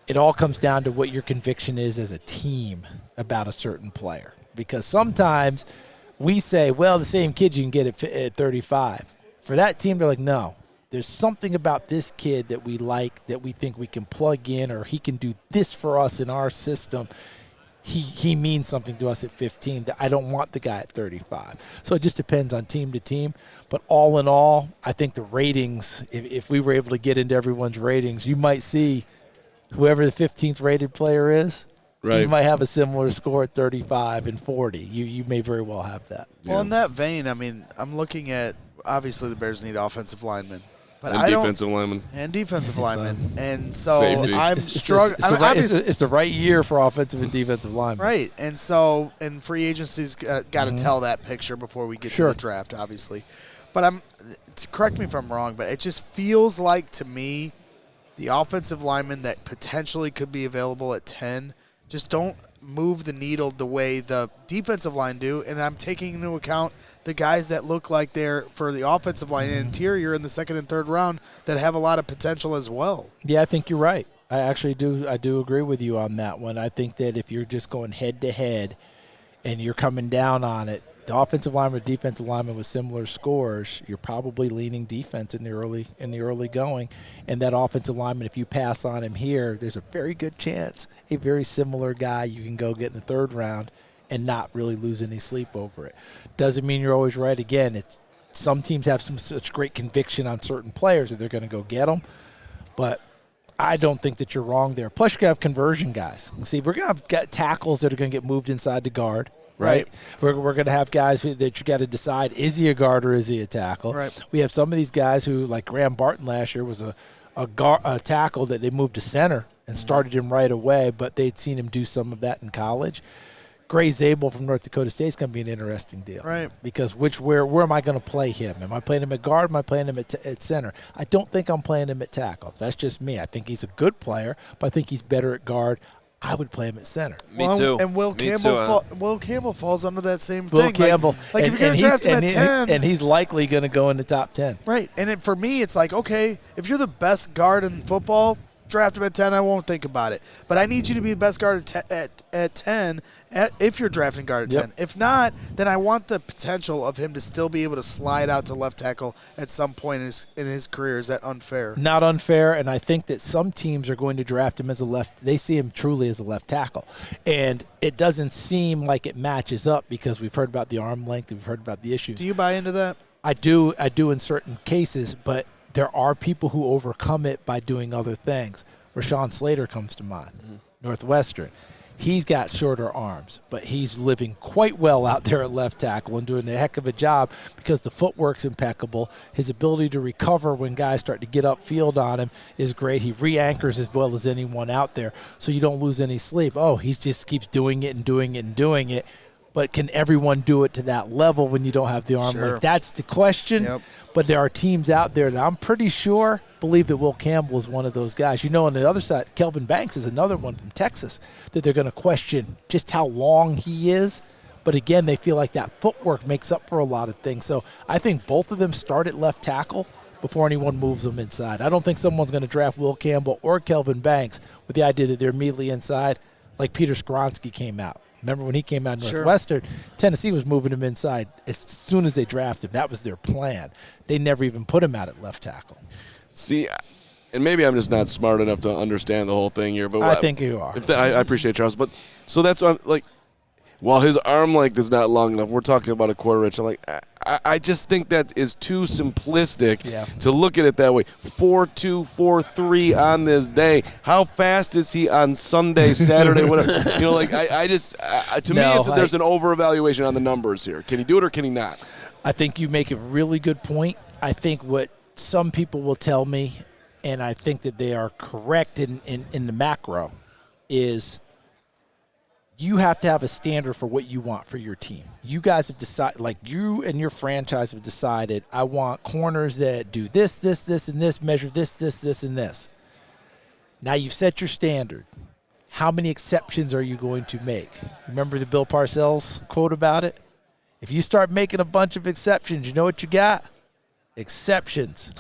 It all comes down to what your conviction is as a team about a certain player. Because sometimes we say, well, the same kid you can get at 35. For that team, they're like, no. There's something about this kid that we like, that we think we can plug in, or he can do this for us in our system. He means something to us at 15 that I don't want the guy at 35. So it just depends on team to team. But all in all, I think the ratings, if we were able to get into everyone's ratings, you might see whoever the 15th rated player is, right, he might have a similar score at 35 and 40. You may very well have that. Well, in that vein, I mean, I'm looking at, obviously the Bears need offensive linemen. But and defensive linemen. And defensive linemen. And so Safety. I'm struggling. It's the right year for offensive and defensive linemen. Right. And so, and free agency's got to tell that picture before we get to the draft, obviously. But correct me if I'm wrong, but it just feels like to me the offensive linemen that potentially could be available at 10 just don't move the needle the way the defensive line do. And I'm taking into account the guys that look like they're for the offensive line interior in the second and third round that have a lot of potential as well. Yeah, I think you're right. I actually do. I do agree with you on that one. I think that if you're just going head to head and you're coming down on it, the offensive lineman or defensive lineman with similar scores, you're probably leaning defense in the early going. And that offensive lineman, if you pass on him here, there's a very good chance a very similar guy you can go get in the third round and not really lose any sleep over it. Doesn't mean you're always right. Again, it's some teams have such great conviction on certain players that they're going to go get them. But I don't think that you're wrong there. Plus, you're going to have conversion guys. See, we're going to have tackles that are going to get moved inside the guard. Right. We're going to have guys that you got to decide, is he a guard or is he a tackle? Right. We have some of these guys who, like Graham Barton last year, was a tackle that they moved to center and started him right away, but they'd seen him do some of that in college. Gray Zabel from North Dakota State is going to be an interesting deal. Right. Because where am I going to play him? Am I playing him at guard? Am I playing him at center? I don't think I'm playing him at tackle. That's just me. I think he's a good player, but I think he's better at guard. I would play him at center. Me too. And Will Me Campbell too, Will Campbell falls under that same Will thing. Campbell. Like if you're going to draft him at 10. And he's likely going to go in the top 10. Right. And for me, it's like, okay, if you're the best guard in football, draft him at 10, I won't think about it. But I need you to be the best guard at 10 if you're drafting guard at 10. If not, then I want the potential of him to still be able to slide out to left tackle at some point in his career. Is that unfair? Not unfair, and I think that some teams are going to draft him as a left. They see him truly as a left tackle. And it doesn't seem like it matches up because we've heard about the arm length, we've heard about the issues. Do you buy into that? I do in certain cases, but there are people who overcome it by doing other things. Rashawn Slater comes to mind, Northwestern. He's got shorter arms, but he's living quite well out there at left tackle and doing a heck of a job because the footwork's impeccable. His ability to recover when guys start to get upfield on him is great. He re-anchors as well as anyone out there, so you don't lose any sleep. Oh, he just keeps doing it and doing it and doing it. But can everyone do it to that level when you don't have the arm length? That's the question. Yep. But there are teams out there that I'm pretty sure believe that Will Campbell is one of those guys. You know, on the other side, Kelvin Banks is another one from Texas that they're going to question just how long he is. But again, they feel like that footwork makes up for a lot of things. So I think both of them start at left tackle before anyone moves them inside. I don't think someone's going to draft Will Campbell or Kelvin Banks with the idea that they're immediately inside like Peter Skronsky came out. Remember when he came out of Northwestern, Tennessee was moving him inside as soon as they drafted him. That was their plan. They never even put him out at left tackle. See, and maybe I'm just not smart enough to understand the whole thing here. But I think you are. I appreciate Charles. But so that's why I'm like, while his arm length is not long enough, we're talking about a quarter inch. I'm like, I just think that is too simplistic to look at it that way. 4.2, 4.3 on this day. How fast is he on Sunday, Saturday, whatever? You know, like I just to me, there's an over-evaluation on the numbers here. Can he do it or can he not? I think you make a really good point. I think what some people will tell me, and I think that they are correct in the macro, is you have to have a standard for what you want for your team. You guys have decided, like you and your franchise have decided, I want corners that do this, this, this, and this, measure this, this, this, and this. Now you've set your standard. How many exceptions are you going to make? Remember the Bill Parcells quote about it? If you start making a bunch of exceptions, you know what you got? Exceptions.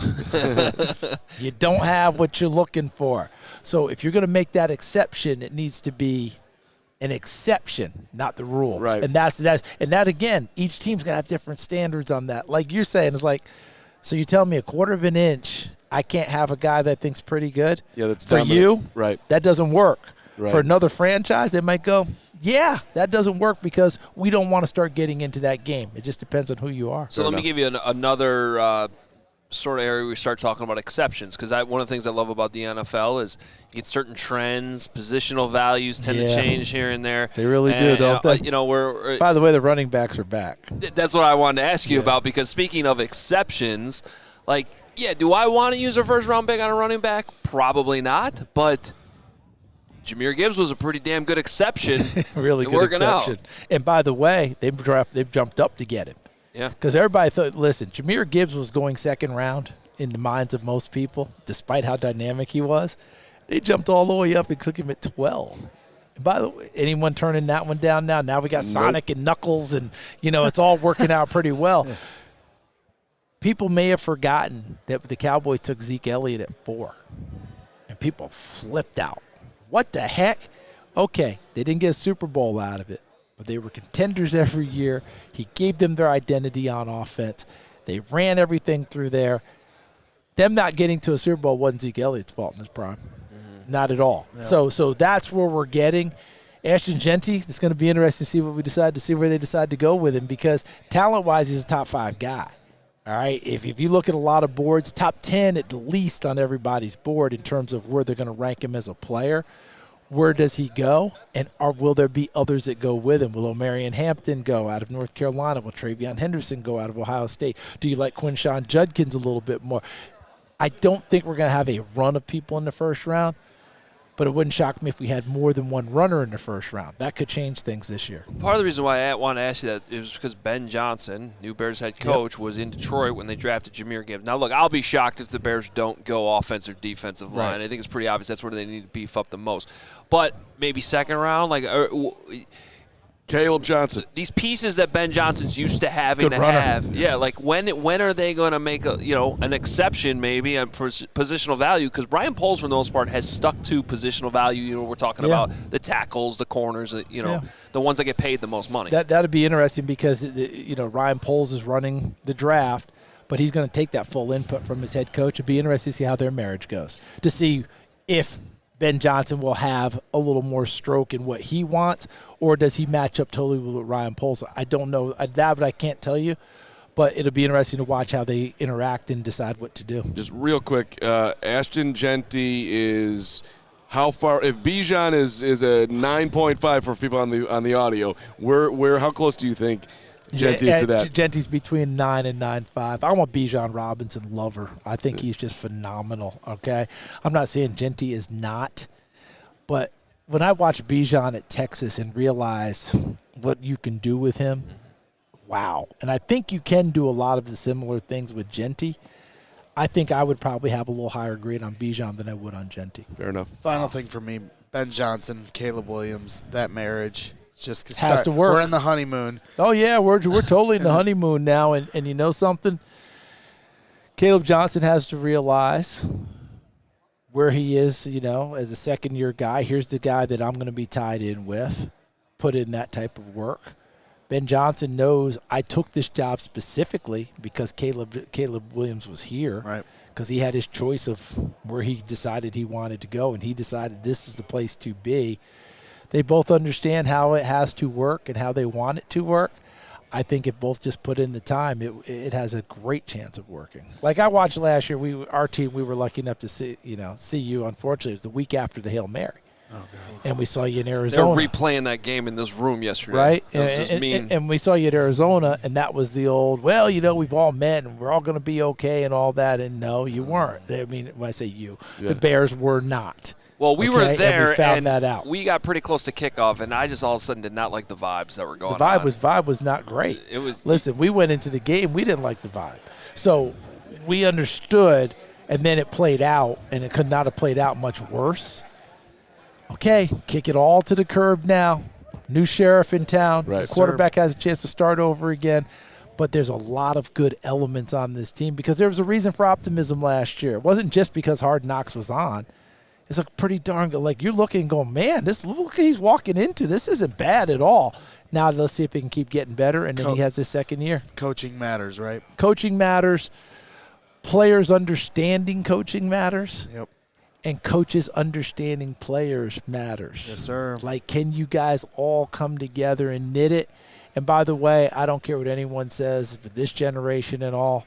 You don't have what you're looking for. So if you're going to make that exception, it needs to be an exception, not the rule. Right. And that again, each team's gonna have different standards on that. Like you're saying, it's like, so you tell me a quarter of an inch, I can't have a guy that thinks pretty good. Yeah, that's for dominant. you. Right. That doesn't work. Right. For another franchise, they might go, yeah, that doesn't work because we don't want to start getting into that game. It just depends on who you are. So let me give you another sort of area we start talking about exceptions, because one of the things I love about the NFL is you get certain trends, positional values tend to change here and there. They really do, don't they? You know, we're by the way, the running backs are back. That's what I wanted to ask you about, because speaking of exceptions, like, yeah, do I want to use a first-round pick on a running back? Probably not, but Jahmyr Gibbs was a pretty damn good exception. Really good exception. Out. And by the way, they've jumped up to get him. Yeah. Because everybody thought, listen, Jahmyr Gibbs was going second round in the minds of most people, despite how dynamic he was. They jumped all the way up and took him at 12. And by the way, anyone turning that one down now? Now we got Sonic and Knuckles, and, you know, it's all working out pretty well. People may have forgotten that the Cowboys took Zeke Elliott at 4, and people flipped out. What the heck? Okay, they didn't get a Super Bowl out of it, but they were contenders every year. He gave them their identity on offense. They ran everything through there. Them not getting to a Super Bowl wasn't Zeke Elliott's fault in his prime. Mm-hmm. Not at all. Yeah. So that's where we're getting. Ashton Genty, it's going to be interesting to see what we decide to see where they decide to go with him, because talent-wise, he's a top 5 guy. All right, if you look at a lot of boards, top 10 at least on everybody's board in terms of where they're going to rank him as a player. Where does he go? And will there be others that go with him? Will O'Marion Hampton go out of North Carolina? Will Travion Henderson go out of Ohio State? Do you like Quinshon Judkins a little bit more? I don't think we're going to have a run of people in the first round, but it wouldn't shock me if we had more than one runner in the first round. That could change things this year. Part of the reason why I want to ask you that is because Ben Johnson, new Bears head coach, was in Detroit when they drafted Jahmyr Gibbs. Now, look, I'll be shocked if the Bears don't go offensive, defensive line. Right. I think it's pretty obvious that's where they need to beef up the most. But maybe second round, Caleb Johnson. these pieces that Ben Johnson's used to having Good to runner. have. Yeah, like when are they going to make an exception maybe for positional value? Because Brian Poles, for the most part, has stuck to positional value. We're talking about the tackles, the corners, the ones that get paid the most money. That'd be interesting because Ryan Poles is running the draft, but he's going to take that full input from his head coach. It'd be interesting to see how their marriage goes, to see if Ben Johnson will have a little more stroke in what he wants, or does he match up totally with Ryan Poles? I don't know that, but I can't tell you. But it'll be interesting to watch how they interact and decide what to do. Just real quick, Ashton Genty is how far? If Bijan is a 9.5 for people on the audio, where how close do you think Genty is to that? Genty's between 9 and 9.5. I'm a Bijan Robinson lover. I think he's just phenomenal, okay? I'm not saying Genty is not, but when I watch Bijan at Texas and realize what you can do with him, wow. And I think you can do a lot of the similar things with Genty. I think I would probably have a little higher grade on Bijan than I would on Genty. Fair enough. Final thing for me, Ben Johnson, Caleb Williams, that marriage just has to work. We're in the honeymoon. Oh, yeah, we're totally in the honeymoon now. And you know something? Caleb Johnson has to realize where he is, as a second-year guy. Here's the guy that I'm going to be tied in with. Put in that type of work. Ben Johnson knows I took this job specifically because Caleb Williams was here. Right. Because he had his choice of where he decided he wanted to go, and he decided this is the place to be. They both understand how it has to work and how they want it to work. I think if both just put in the time, it has a great chance of working. Like I watched last year, our team, we were lucky enough to see you. Unfortunately, it was the week after the Hail Mary. Oh, God. And we saw you in Arizona. They're replaying that game in this room yesterday. Right? And we saw you at Arizona, and that was the old, we've all met, and we're all going to be okay and all that. And no, you weren't. I mean, when I say you, the Bears were not. Well, we were there, and we found that out. We got pretty close to kickoff, and I just all of a sudden did not like the vibes that were going on. The vibe was not great. Listen, we went into the game, we didn't like the vibe. So we understood, and then it played out, and it could not have played out much worse. Okay, kick it all to the curb now. New sheriff in town. Right. The quarterback has a chance to start over again. But there's a lot of good elements on this team because there was a reason for optimism last year. It wasn't just because Hard Knocks was on. It's a pretty darn good. Like, you're looking and going, man, look he's walking into. This isn't bad at all. Now let's see if he can keep getting better, and then he has his second year. Coaching matters, right? Coaching matters. Players understanding coaching matters. Yep. And coaches understanding players matters. Yes, sir. Like, can you guys all come together and knit it? And by the way, I don't care what anyone says, but this generation and all,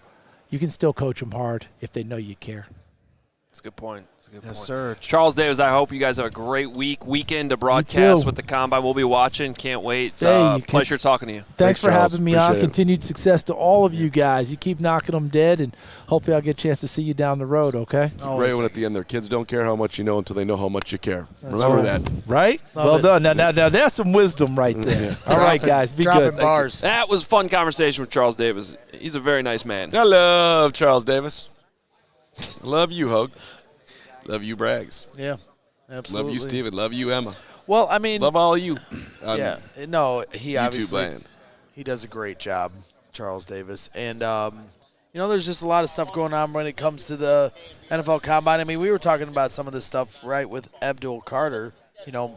you can still coach them hard if they know you care. That's a good point. Yes, sir. Charles Davis, I hope you guys have a great weekend to broadcast with the Combine. We'll be watching. Can't wait. Pleasure talking to you. Thanks for Charles. having me Appreciate on. it. Continued success to all of you guys. You keep knocking them dead, and hopefully I'll get a chance to see you down the road, okay? It's a great one at the end there. Kids don't care how much you know until they know how much you care. Remember that. Right? Well done. Now, there's some wisdom right there. Yeah. All right, guys. Be dropping good. bars. That was a fun conversation with Charles Davis. He's a very nice man. I love Charles Davis. Love you, Hogue. Love you, Braggs. Yeah, absolutely. Love you, Steven. Love you, Emma. Well, I mean, Love all of you. He obviously land. he does a great job, Charles Davis, and there's just a lot of stuff going on when it comes to the NFL Combine. I mean, we were talking about some of this stuff right with Abdul Carter.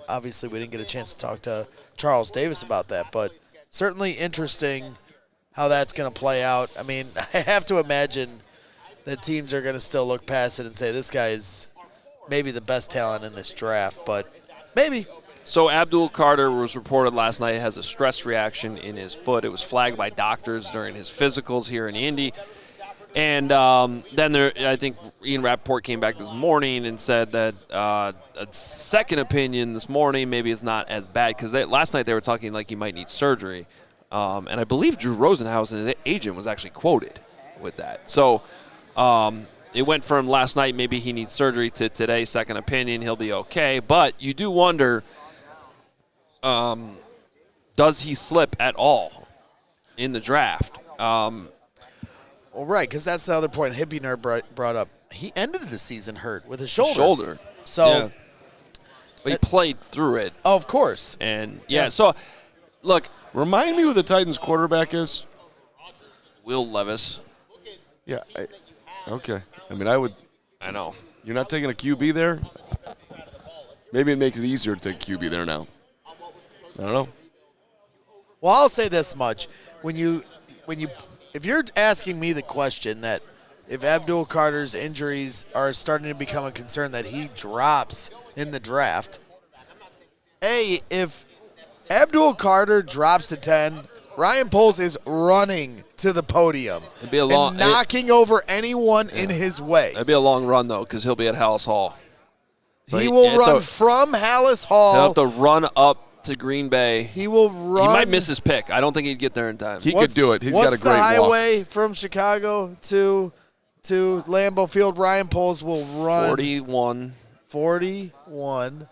Obviously we didn't get a chance to talk to Charles Davis about that, but certainly interesting how that's going to play out. I mean, I have to imagine that teams are going to still look past it and say this guy is maybe the best talent in this draft, but maybe. So Abdul Carter was reported last night has a stress reaction in his foot. It was flagged by doctors during his physicals here in Indy. And then I think Ian Rappaport came back this morning and said that a second opinion this morning maybe it's not as bad because last night they were talking like he might need surgery. And I believe Drew Rosenhausen, his agent, was actually quoted with that. So it went from last night, maybe he needs surgery, to today, second opinion, he'll be okay. But you do wonder, does he slip at all in the draft? Well, right, because that's the other point Hippie Nerd brought up. He ended the season hurt with his shoulder. So, yeah. But he played through it. Oh, of course. And, so, look. Remind me who the Titans quarterback is. Will Levis. Yeah. Okay. I mean, I would. I know. You're not taking a QB there? Maybe it makes it easier to take a QB there now. I don't know. Well, I'll say this much. If you're asking me the question that if Abdul Carter's injuries are starting to become a concern that he drops in the draft, if Abdul Carter drops to 10, Ryan Poles is running to the podium and knocking over anyone in his way. It'll be a long run, though, because he'll be at Hallis Hall. So he will run from Hallis Hall. He'll have to run up to Green Bay. He will run. He might miss his pick. I don't think he'd get there in time. He could do it. He's got a great walk. What's the highway from Chicago to Lambeau Field? Ryan Poles will run 41. 41.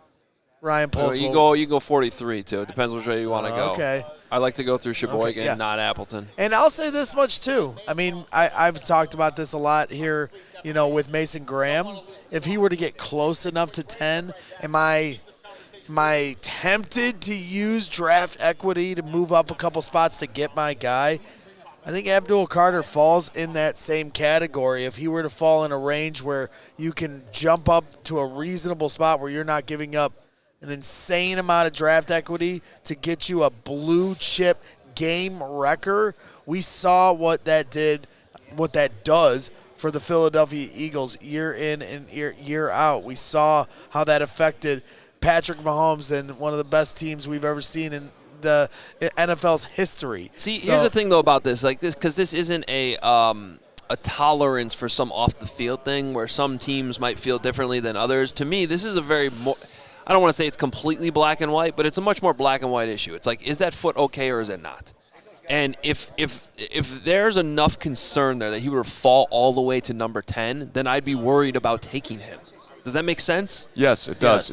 Ryan Poles. You can go 43 too. It depends which way you want to go. Okay. I like to go through Sheboygan, not Appleton. And I'll say this much too. I mean, I've talked about this a lot here. With Mason Graham, if he were to get close enough to 10, am I tempted to use draft equity to move up a couple spots to get my guy? I think Abdul Carter falls in that same category. If he were to fall in a range where you can jump up to a reasonable spot where you're not giving up an insane amount of draft equity to get you a blue chip game wrecker, we saw what that does for the Philadelphia Eagles year in and year out. We saw how that affected Patrick Mahomes and one of the best teams we've ever seen in the NFL's history. See, here's the thing, though, about this. Because this isn't a tolerance for some off-the-field thing where some teams might feel differently than others. To me, this is I don't want to say it's completely black and white, but it's a much more black and white issue. It's like, is that foot okay or is it not? And if there's enough concern there that he would fall all the way to number 10, then I'd be worried about taking him. Does that make sense? Yes, it does.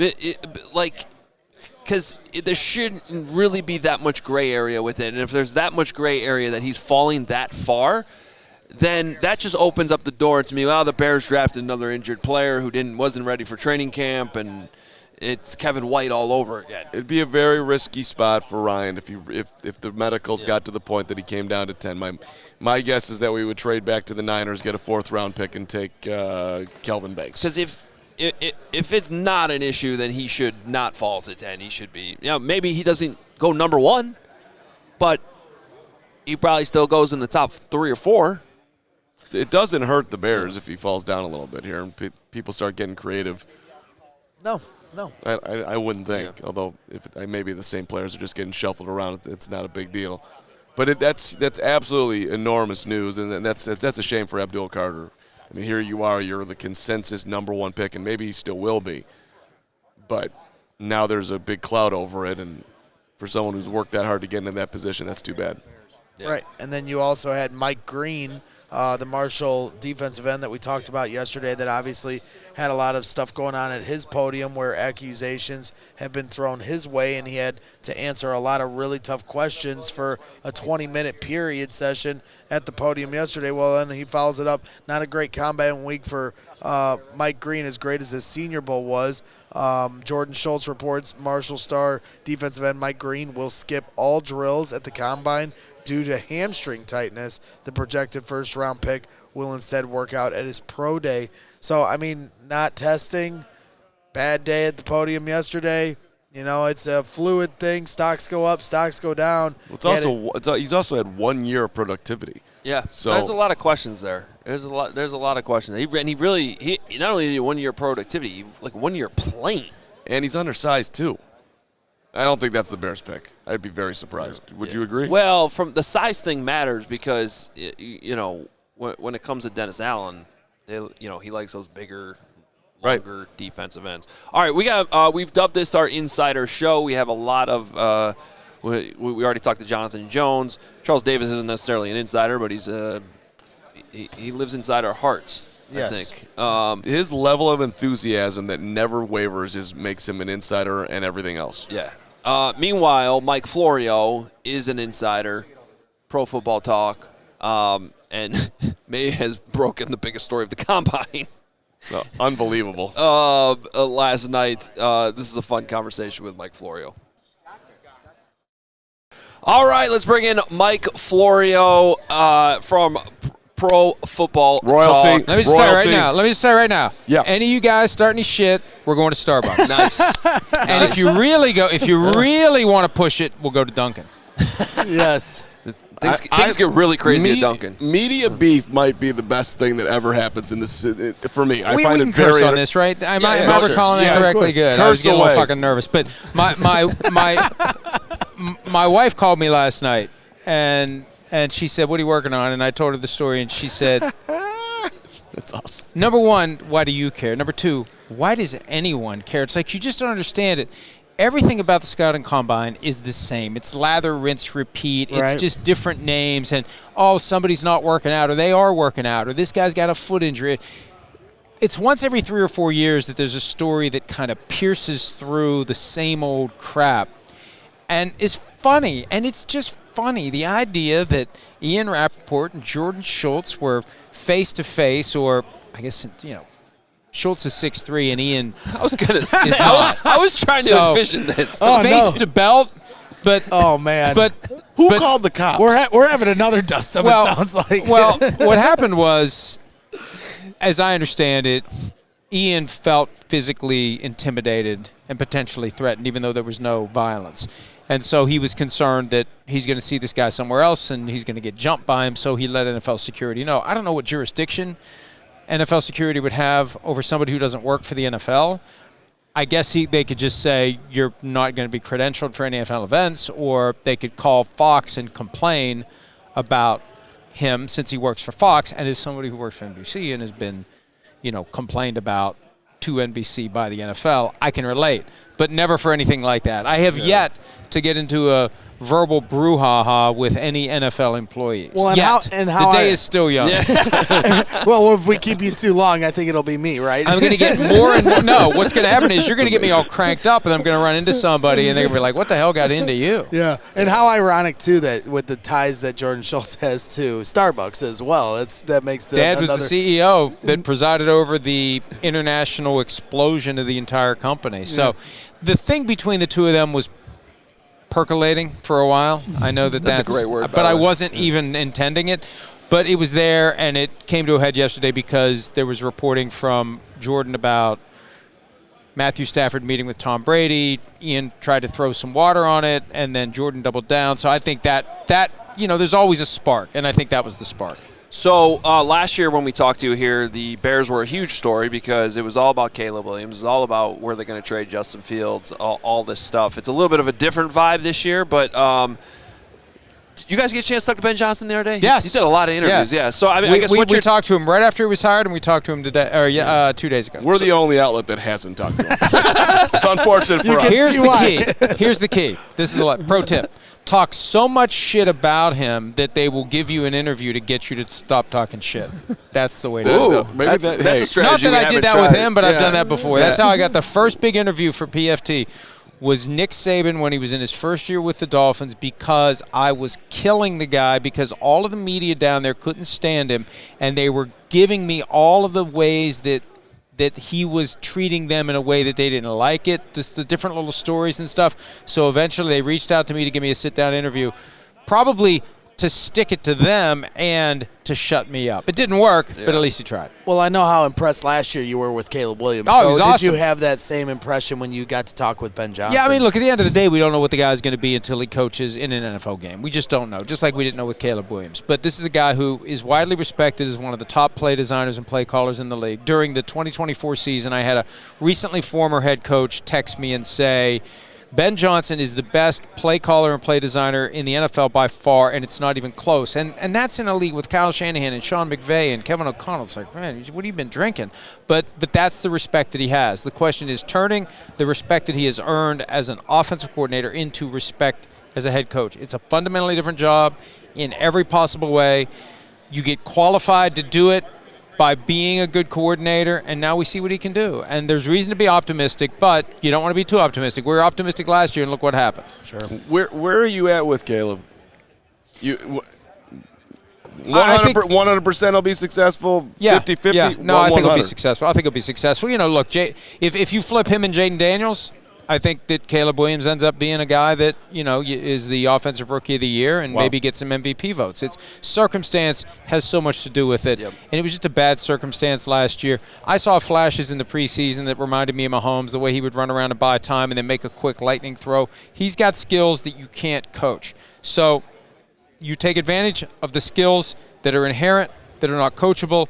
Because there shouldn't really be that much gray area with it. And if there's that much gray area that he's falling that far, then that just opens up the door to me. Well, the Bears drafted another injured player who wasn't ready for training camp, and it's Kevin White all over again. It'd be a very risky spot for Ryan if the medicals got to the point that he came down to 10. My guess is that we would trade back to the Niners, get a 4th-round pick, and take Kelvin Banks. Because if it's not an issue, then he should not fall to 10. He should be, maybe he doesn't go number 1, but he probably still goes in the top 3 or 4. It doesn't hurt the Bears if he falls down a little bit here and people start getting creative. No. I wouldn't think, although if maybe the same players are just getting shuffled around, it's not a big deal. But that's absolutely enormous news, and that's a shame for Abdul Carter. I mean, here you are, you're the consensus number 1 pick, and maybe he still will be. But now there's a big cloud over it, and for someone who's worked that hard to get into that position, that's too bad. Yeah. Right, and then you also had Mike Green, the Marshall defensive end that we talked about yesterday, that obviously had a lot of stuff going on at his podium where accusations have been thrown his way, and he had to answer a lot of really tough questions for a 20-minute period session at the podium yesterday. Well, then he follows it up. Not a great combat week for Mike Green, as great as his Senior Bowl was. Jordan Schultz reports Marshall star defensive end Mike Green will skip all drills at the combine due to hamstring tightness. The projected first-round pick will instead work out at his pro day. So, I mean, not testing, bad day at the podium yesterday. It's a fluid thing. Stocks go up, stocks go down. He's also had 1 year of productivity. Yeah, so there's a lot of questions there. There's a lot of questions. He not only did 1 year productivity, like 1 year playing. And he's undersized too. I don't think that's the Bears pick. I'd be very surprised. Would you agree? Well, from the size thing matters because when it comes to Dennis Allen, he likes those bigger, Right. longer defensive ends. All right, we've dubbed this our insider show. We have a lot of we already talked to Jonathan Jones. Charles Davis isn't necessarily an insider, but he lives inside our hearts. Yes. I think. His level of enthusiasm that never wavers makes him an insider and everything else. Yeah. Meanwhile, Mike Florio is an insider, Pro Football Talk, and May has broken the biggest story of the Combine. So, unbelievable. Last night. This is a fun conversation with Mike Florio. All right, let's bring in Mike Florio from Pro Football Royalty. Talk. Let me just say right now. Yeah. Any of you guys start any shit, we're going to Starbucks. Nice. And if you really want to push it, we'll go to Dunkin'. Yes. Things get really crazy at Dunkin'. Media beef might be the best thing that ever happens in this for me. I We find can it very curse on this, right? Am I sure. recalling Yeah, that of correctly? course. Good. I was Curse getting a little away. fucking nervous. But my wife called me last night, and she said, "What are you working on?" And I told her the story, and she said, That's awesome. Number one, why do you care? Number two, why does anyone care? It's like you just don't understand it. Everything about the Scouting Combine is the same. It's lather, rinse, repeat. It's Right. just different names. And, somebody's not working out, or they are working out, or this guy's got a foot injury. It's once every 3 or 4 years that there's a story that kind of pierces through the same old crap and is funny. And it's just funny. The idea that Ian Rappaport and Jordan Schultz were face-to-face, or I guess, Schultz is 6'3", and Ian I was gonna say. is not. I was trying to So- envision this. face to belt, but Oh man. Who But- called the cops? we're having another dust up. well, It sounds like. well, what happened was, as I understand it, Ian felt physically intimidated and potentially threatened, even though there was no violence. And so he was concerned that he's going to see this guy somewhere else and he's going to get jumped by him, so he let NFL security know. I don't know what jurisdiction NFL security would have over somebody who doesn't work for the NFL. I guess they could just say you're not going to be credentialed for any NFL events, or they could call Fox and complain about him since he works for Fox and is somebody who works for NBC and has been, complained about to NBC by the NFL. I can relate, but never for anything like that. I have yet to get into a verbal brouhaha with any NFL employees. Well, and yet. how the day I- is still young. Well, if we keep you too long, I think it'll be me, right? I'm going to get more and more. No, what's going to happen is you're going to get me all cranked up, and I'm going to run into somebody, and they're going to be like, what the hell got into you? Yeah, and how ironic too that with the ties that Jordan Schultz has to Starbucks as well. That makes the Dad was the CEO that presided over the international explosion of the entire company. So the thing between the two of them was percolating for a while. I know that's a great word, by but the I way. wasn't even intending it. But it was there, and it came to a head yesterday because there was reporting from Jordan about Matthew Stafford meeting with Tom Brady. Ian tried to throw some water on it, and then Jordan doubled down. So I think that there's always a spark, and I think that was the spark. So last year when we talked to you here, the Bears were a huge story because it was all about Caleb Williams. It was all about where they're going to trade Justin Fields, all this stuff. It's a little bit of a different vibe this year, but did you guys get a chance to talk to Ben Johnson the other day? Yes. He did a lot of interviews, yeah. So, I mean, I guess we talked to him right after he was hired, and we talked to him today, 2 days ago. We're the only outlet that hasn't talked to him. It's unfortunate for us. Here's see the why. key. Here's the key. This is a pro tip. Talk so much shit about him that they will give you an interview to get you to stop talking shit. That's the way to do it. Maybe that's that- a hey. strategy. Not that we I did haven't that with tried. him, but I've Yeah. done that before. Yeah. That's how I got the first big interview for PFT. Was Nick Saban when he was in his first year with the Dolphins, because I was killing the guy because all of the media down there couldn't stand him, and they were giving me all of the ways that he was treating them in a way that they didn't like it, just the different little stories and stuff. So eventually they reached out to me to give me a sit-down interview, probably to stick it to them and to shut me up. It didn't work, but at least he tried. Well, I know how impressed last year you were with Caleb Williams. Oh, so he's did awesome. you have that same impression when you got to talk with Ben Johnson? Yeah, I mean, look, at the end of the day, we don't know what the guy's going to be until he coaches in an NFL game. We just don't know, just like we didn't know with Caleb Williams. But this is a guy who is widely respected as one of the top play designers and play callers in the league. During the 2024 season, I had a recently former head coach text me and say, Ben Johnson is the best play caller and play designer in the NFL by far, and it's not even close. And that's in a league with Kyle Shanahan and Sean McVay and Kevin O'Connell. It's like, man, what have you been drinking? But that's the respect that he has. The question is turning the respect that he has earned as an offensive coordinator into respect as a head coach. It's a fundamentally different job in every possible way. You get qualified to do it by being a good coordinator, and now we see what he can do. And there's reason to be optimistic, but you don't want to be too optimistic. We were optimistic last year, and look what happened. Sure. Where are you at with Caleb? 100% he'll be successful. 50-50. Yeah. No, I think he'll be 100. successful. I think he'll be successful. Look, if you flip him and Jaden Daniels, I think that Caleb Williams ends up being a guy that, is the offensive rookie of the year and maybe gets some MVP votes. It's circumstance has so much to do with it. Yep. And it was just a bad circumstance last year. I saw flashes in the preseason that reminded me of Mahomes, the way he would run around and buy time and then make a quick lightning throw. He's got skills that you can't coach. So you take advantage of the skills that are inherent, that are not coachable,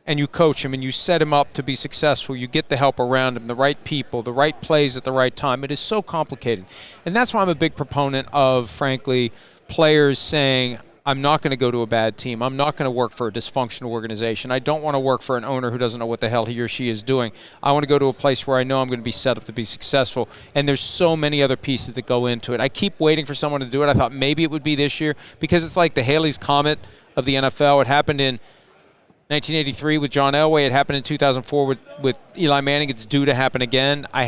and you coach him and you set him up to be successful. You get the help around him, the right people, the right plays at the right time. It is so complicated. And that's why I'm a big proponent of, frankly, players saying, I'm not going to go to a bad team. I'm not going to work for a dysfunctional organization. I don't want to work for an owner who doesn't know what the hell he or she is doing. I want to go to a place where I know I'm going to be set up to be successful. And there's so many other pieces that go into it. I keep waiting for someone to do it. I thought maybe it would be this year because it's like the Haley's Comet of the NFL. It happened in 1983 with John Elway. It happened in 2004 with Eli Manning. It's due to happen again. I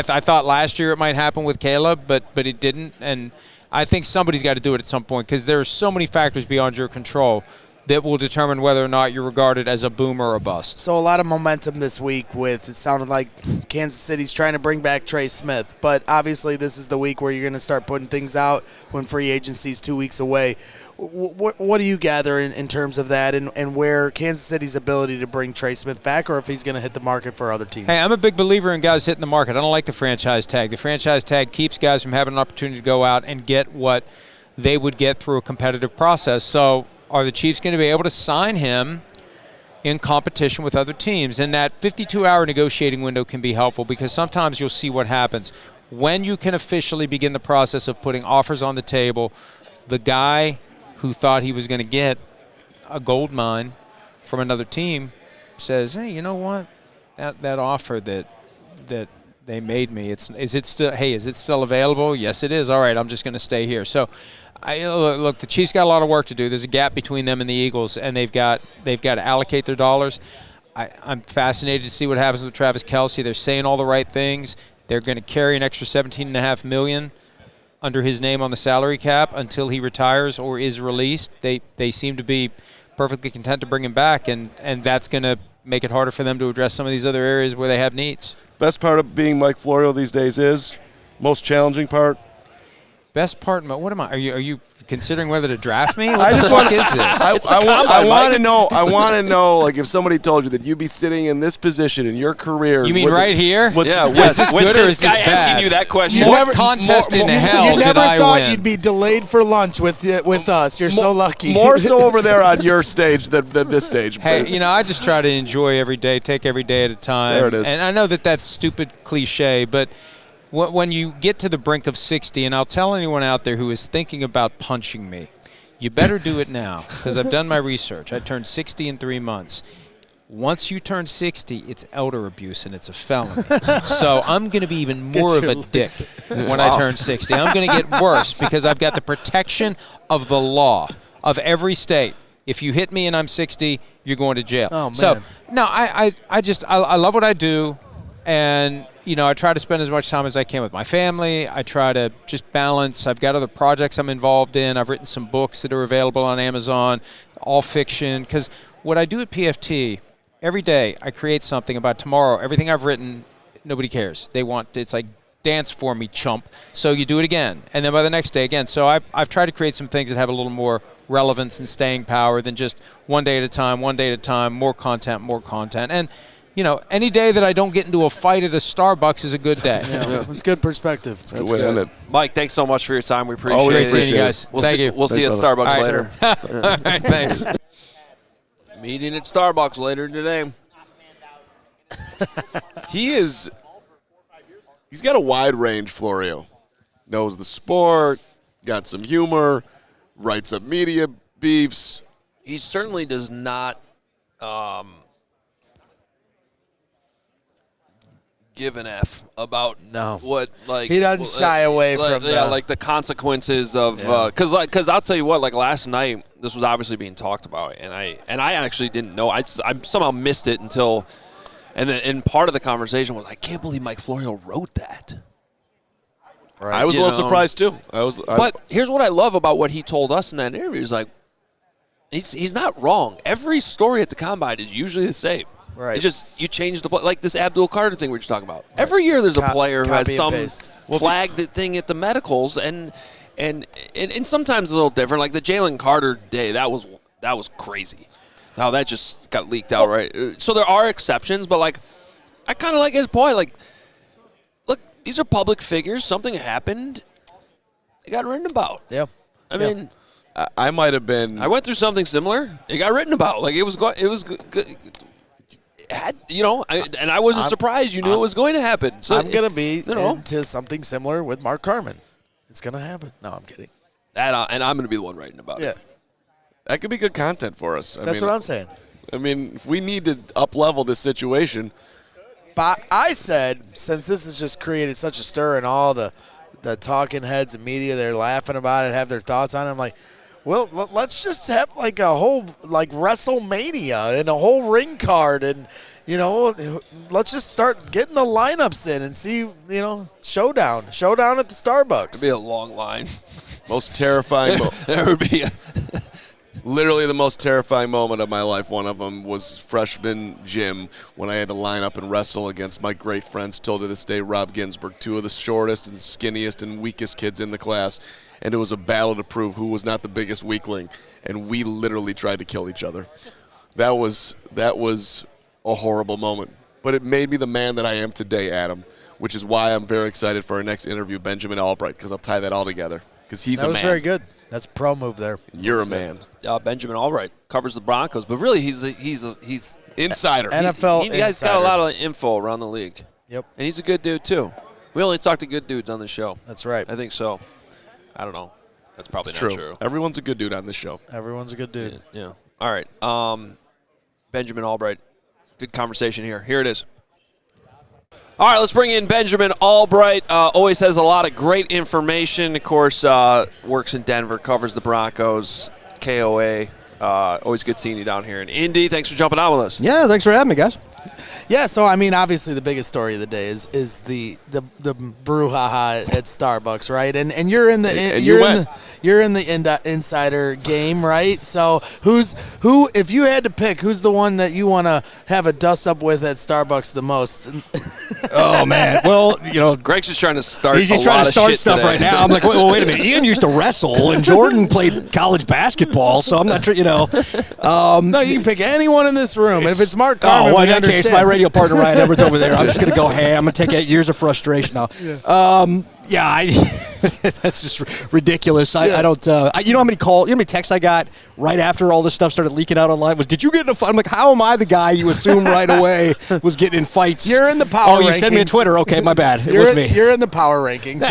thought last year it might happen with Caleb, but it didn't. And I think somebody's got to do it at some point because there are so many factors beyond your control that will determine whether or not you're regarded as a boom or a bust. So a lot of momentum this week with, it sounded like Kansas City's trying to bring back Trey Smith. But obviously this is the week where you're going to start putting things out when free agency's 2 weeks away. What do you gather in terms of that and where Kansas City's ability to bring Trey Smith back or if he's going to hit the market for other teams? Hey, I'm a big believer in guys hitting the market. I don't like the franchise tag. The franchise tag keeps guys from having an opportunity to go out and get what they would get through a competitive process. So are the Chiefs going to be able to sign him in competition with other teams? And that 52-hour negotiating window can be helpful because sometimes you'll see what happens. When you can officially begin the process of putting offers on the table, the guy who thought he was going to get a gold mine from another team says, hey, you know what? That offer that they made me, is it still available? Yes, it is. All right, I'm just going to stay here. So, look, the Chiefs got a lot of work to do. There's a gap between them and the Eagles, and they've got to allocate their dollars. I'm fascinated to see what happens with Travis Kelce. They're saying all the right things. They're going to carry an extra $17.5 million under his name on the salary cap until he retires or is released. They seem to be perfectly content to bring him back, and that's going to make it harder for them to address some of these other areas where they have needs. Best part of being Mike Florio these days is? Most challenging part? Best part? What am I? Are you considering whether to draft me? What I the just fuck want, is this? I want to know. I want to know, like, if somebody told you that you'd be sitting in this position in your career. You mean right here? Is this good or is this guy bad? asking you that question? What contest in hell you never did I thought win? you'd be delayed for lunch with us. You're so lucky. More so over there on your stage than this stage. Hey, I just try to enjoy every day, take every day at a time. There it is. And I know that that's stupid cliche, but when you get to the brink of 60, and I'll tell anyone out there who is thinking about punching me, you better do it now because I've done my research. I turned 60 in 3 months. Once you turn 60, it's elder abuse and it's a felony. So I'm going to be even more of a dick when I turn 60. I'm going to get worse because I've got the protection of the law of every state. If you hit me and I'm 60, you're going to jail. Oh, man. So, no, I love what I do. And, I try to spend as much time as I can with my family. I try to just balance. I've got other projects I'm involved in. I've written some books that are available on Amazon, all fiction. Because what I do at PFT, every day I create something about tomorrow. Everything I've written, nobody cares. It's like, dance for me, chump. So you do it again. And then by the next day again. So I've tried to create some things that have a little more relevance and staying power than just one day at a time, more content. And, any day that I don't get into a fight at a Starbucks is a good day. Yeah. It's good perspective. That's a good way to end it. Mike, thanks so much for your time. We appreciate Always it. Great seeing you guys. Thank you. We'll see you at Starbucks All right. later. All right, thanks. Meeting at Starbucks later today. He is. He's got a wide range, Florio. Knows the sport, got some humor, writes up media beefs. He certainly does not give an F about what, like, he doesn't shy away from like the consequences of because I'll tell you what, like last night this was obviously being talked about, and I actually didn't know. I somehow missed it until, and then in part of the conversation was, I can't believe Mike Florio wrote that. Right. I was a little surprised too. But here's what I love about what he told us in that interview: is like he's not wrong. Every story at the Combine is usually the same. Right. It's just you change the like this Abdul Carter thing we were just talking about. Right. Every year there's a player who has some flagged thing at the medicals, and sometimes it's a little different. Like the Jalen Carter day, that was crazy. How that just got leaked out, right? So there are exceptions, but like I kind of like his point. Like, look, these are public figures. Something happened. It got written about. Yeah. I mean, I might have been. I went through something similar. It got written about. Like it was good. And I wasn't surprised. You knew it was going to happen. So I'm going to be into something similar with Mark Carman. It's going to happen. No, I'm kidding. And I'm going to be the one writing about it. That could be good content for us. That's what I'm saying. I mean, if we need to up-level this situation. But I said, since this has just created such a stir and all the talking heads and media, they're laughing about it, have their thoughts on it, I'm like, well, let's just have like a whole like WrestleMania and a whole ring card, and let's just start getting the lineups in and see, showdown at the Starbucks. It'd be a long line. Most terrifying. There would be literally the most terrifying moment of my life. One of them was freshman gym when I had to line up and wrestle against my great friend, still to this day, Rob Ginsburg, two of the shortest and skinniest and weakest kids in the class. And it was a battle to prove who was not the biggest weakling, and we literally tried to kill each other. That was a horrible moment, but it made me the man that I am today, Adam, which is why I'm very excited for our next interview, Benjamin Albright, because I'll tie that all together, because he's a man. That was very good. That's a pro move there. You're a man. Benjamin Albright covers the Broncos, but really he's insider. NFL He guy's got a lot of info around the league. Yep. And he's a good dude too. We only talk to good dudes on the show. That's right. I think so. I don't know. That's probably not true. Everyone's a good dude on this show. Everyone's a good dude. Yeah. All right. Benjamin Albright. Good conversation here. Here it is. All right, let's bring in Benjamin Albright. Always has a lot of great information. Of course, works in Denver, covers the Broncos, KOA. Always good seeing you down here in Indy. Thanks for jumping on with us. Yeah, thanks for having me, guys. Yeah, so I mean, obviously the biggest story of the day is the brouhaha at Starbucks, right? And you're in the insider game, right? So who if you had to pick, who's the one that you want to have a dust up with at Starbucks the most? Oh man, well Greg's just trying to start. He's just trying to start stuff today. right now. I'm like, wait a minute. Ian used to wrestle, and Jordan played college basketball, so I'm not sure. No, you can pick anyone in this room. And if it's Mark Carman, in that case, my radio partner Ryan Edwards over there. I'm just going to go ham. I'm going to take 8 years of frustration now. That's just ridiculous. I don't. You know how many texts I got right after all this stuff started leaking out online? Did you get in a fight? I'm like, how am I the guy you assume right away was getting in fights? You're in the power rankings. Oh, you sent me a Twitter. Okay, my bad. It was me. You're in the power rankings.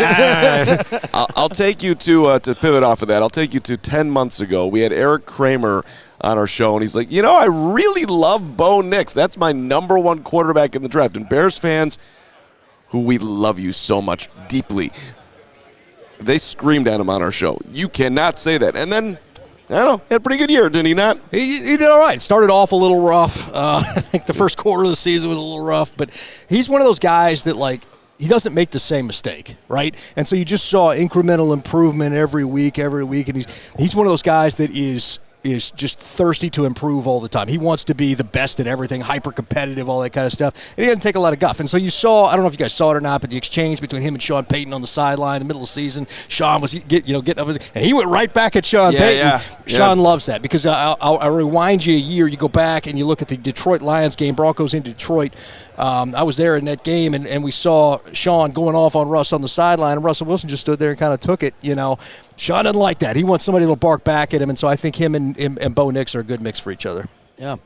I'll take you to pivot off of that. I'll take you to 10 months ago. We had Eric Kramer on our show, and he's like, I really love Bo Nix. That's my number one quarterback in the draft. And Bears fans, who we love you so much deeply, they screamed at him on our show. You cannot say that. And then, I don't know, he had a pretty good year, didn't he not? He did all right. Started off a little rough. I think the first quarter of the season was a little rough. But he's one of those guys that, he doesn't make the same mistake, right? And so you just saw incremental improvement every week. And he's one of those guys that is just thirsty to improve all the time. He wants to be the best at everything, hyper-competitive, all that kind of stuff. And he doesn't take a lot of guff. And so you saw, I don't know if you guys saw it or not, but the exchange between him and Sean Payton on the sideline in the middle of the season, Sean was getting up, and he went right back at Sean Payton. Yeah. Sean loves that because I'll rewind you a year. You go back and you look at the Detroit Lions game, Broncos in Detroit. I was there in that game, and we saw Sean going off on Russ on the sideline, and Russell Wilson just stood there and kind of took it, Sean doesn't like that. He wants somebody that'll bark back at him, and so I think him and Bo Nix are a good mix for each other. Yeah,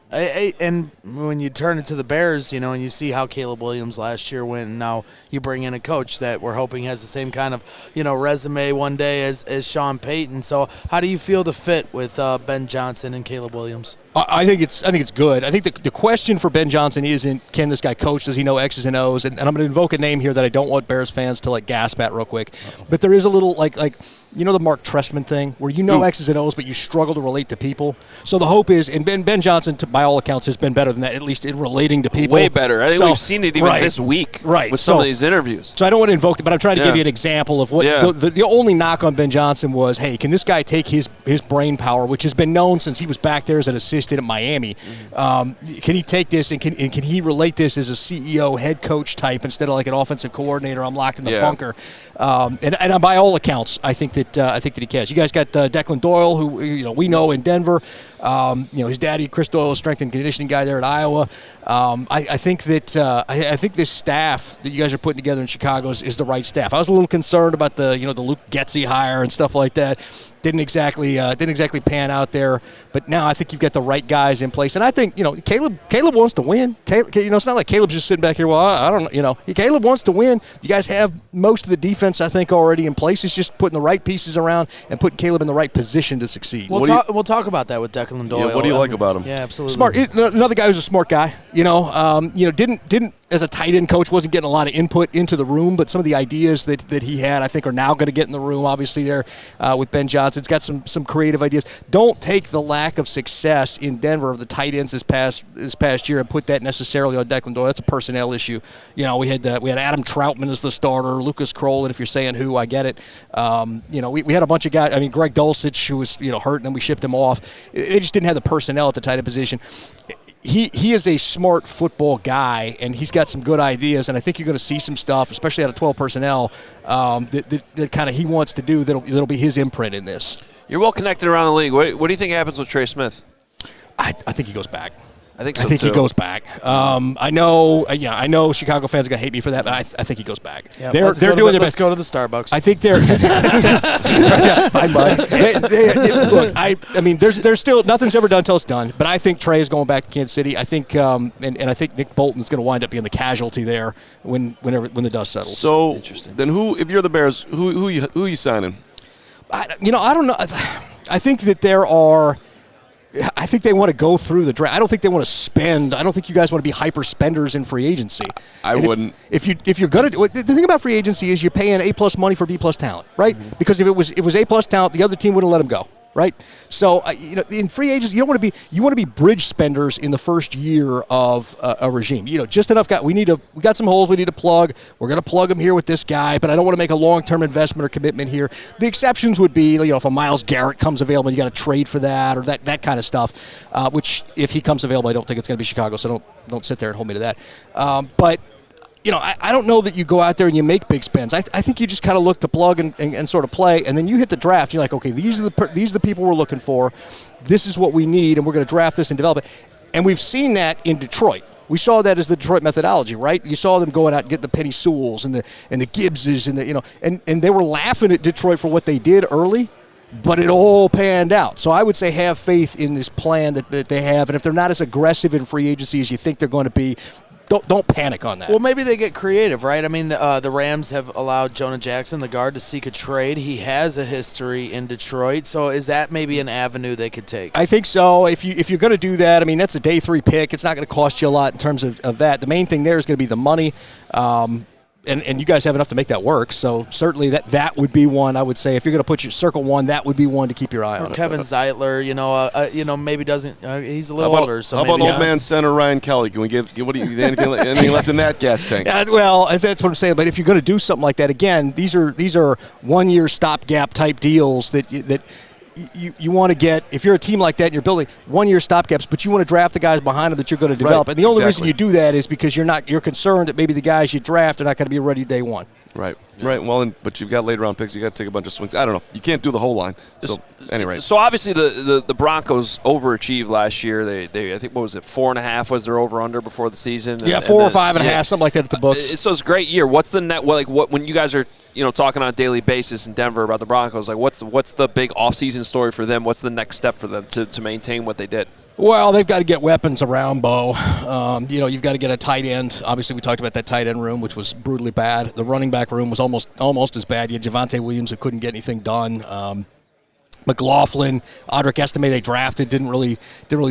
and when you turn it to the Bears, you know, and you see how Caleb Williams last year went, and now you bring in a coach that we're hoping has the same kind of, you know, resume one day as Sean Payton. So how do you feel the fit with Ben Johnson and Caleb Williams? I think it's good. I think the question for Ben Johnson isn't, can this guy coach? Does he know X's and O's? And I'm going to invoke a name here that I don't want Bears fans to gasp at real quick. But there is a little like you know the Mark Trestman thing where you know X's and O's but you struggle to relate to people. So the hope is, and Ben Johnson, by all accounts, has been better than that, at least in relating to people. Way better. I think we've seen it even this week with some of these interviews. So I don't want to invoke it, but I'm trying to give you an example of what the only knock on Ben Johnson was, hey, can this guy take his brain power, which has been known since he was back there as an assistant at Miami, can he take this and can he relate this as a CEO, head coach type instead of like an offensive coordinator, I'm locked in the bunker. And by all accounts, I think that he can. You guys got Declan Doyle, who we know in Denver. His daddy, Chris Doyle, strength and conditioning guy there at Iowa. I think that I think this staff that you guys are putting together in Chicago is the right staff. I was a little concerned about the Luke Getsy hire and stuff like that. Didn't exactly pan out there. But now I think you've got the right guys in place, and I think Caleb wants to win. It's not like Caleb's just sitting back here. Well, I don't know. Caleb wants to win. You guys have most of the defense, I think, already in place. It's just putting the right pieces around and putting Caleb in the right position to succeed. We'll talk about that with Declan Doyle. Yeah, what do you like about him? Yeah, absolutely. Smart. Another guy who's a smart guy. Didn't as a tight end coach wasn't getting a lot of input into the room, but some of the ideas that he had, I think, are now going to get in the room. Obviously, there with Ben Johnson's got some creative ideas. Don't take the lack of success in Denver of the tight ends this past year and put that necessarily on Declan Doyle. That's a personnel issue. We had Adam Troutman as the starter, Lucas Kroll, and if you're saying who, I get it. We had a bunch of guys. I mean, Greg Dulcich, who was hurt, and then we shipped him off. They just didn't have the personnel at the tight end position. He is a smart football guy, and he's got some good ideas, and I think you're going to see some stuff, especially out of 12 personnel, that kind of he wants to do that'll be his imprint in this. You're well connected around the league. What do you think happens with Trey Smith? I think he goes back. I think he goes back. I know Chicago fans are going to hate me for that, but I think he goes back. Yeah, they're doing their best. Let's go to the Starbucks. I think they're. Look, there's still nothing's ever done until it's done. But I think Trey is going back to Kansas City. I think, and I think Nick Bolton is going to wind up being the casualty there when the dust settles. So then, if you're the Bears, who you signing? I don't know. I think that there are. I think they want to go through the draft. I don't think they want to spend. I don't think you guys want to be hyper spenders in free agency. I wouldn't. If you're going to, the thing about free agency is you're paying A+ money for B+ talent, right? Mm-hmm. Because if it was A+ talent, the other team would have let him go, right? So in free agency, you want to be bridge spenders in the first year of a regime. Just enough guy. We got some holes we need to plug. We're going to plug them here with this guy, but I don't want to make a long-term investment or commitment here. The exceptions would be, if a Myles Garrett comes available, you got to trade for that or that kind of stuff. Which, if he comes available, I don't think it's going to be Chicago. So don't sit there and hold me to that. But. I don't know that you go out there and you make big spends. I think you just kind of look to plug and sort of play, and then you hit the draft. You're like, okay, these are the people we're looking for. This is what we need, and we're going to draft this and develop it. And we've seen that in Detroit. We saw that as the Detroit methodology, right? You saw them going out and getting the Penny Sewells and the Gibbses and they were laughing at Detroit for what they did early. But it all panned out. So I would say have faith in this plan that they have, and if they're not as aggressive in free agency as you think they're going to be, Don't panic on that. Well, maybe they get creative, right? I mean, the Rams have allowed Jonah Jackson, the guard, to seek a trade. He has a history in Detroit, so is that maybe an avenue they could take? I think so. If you're going to do that, I mean, that's a day 3 pick. It's not going to cost you a lot in terms of that. The main thing there is going to be the money. And you guys have enough to make that work. So certainly that would be one I would say if you're going to put your circle one, that would be one to keep your eye on. Kevin Zeitler, maybe doesn't. He's a little older. So how about old man center Ryan Kelly? Can we get what do you anything left in that gas tank? Well, that's what I'm saying. But if you're going to do something like that, again, these are 1-year stopgap type deals that you want to get. If you're a team like that and you're building 1-year stopgaps, but you want to draft the guys behind them that you're going to develop. Right, and the only reason you do that is because you're concerned that maybe the guys you draft are not going to be ready day 1. Right. Well, but you've got late round picks. You got to take a bunch of swings. I don't know. You can't do the whole line. So anyway. So obviously the Broncos overachieved last year. They I think what was it 4.5 was their over under before the season. Yeah, 4 or 5.5, something like that at the books. So it's a great year. What's the net? What when you guys are talking on a daily basis in Denver about the Broncos? Like what's the big offseason story for them? What's the next step for them to maintain what they did? Well, they've got to get weapons around Bo. You've got to get a tight end. Obviously, we talked about that tight end room, which was brutally bad. The running back room was almost as bad. You had Javonte Williams who couldn't get anything done. McLaughlin, Audric Estime they drafted didn't really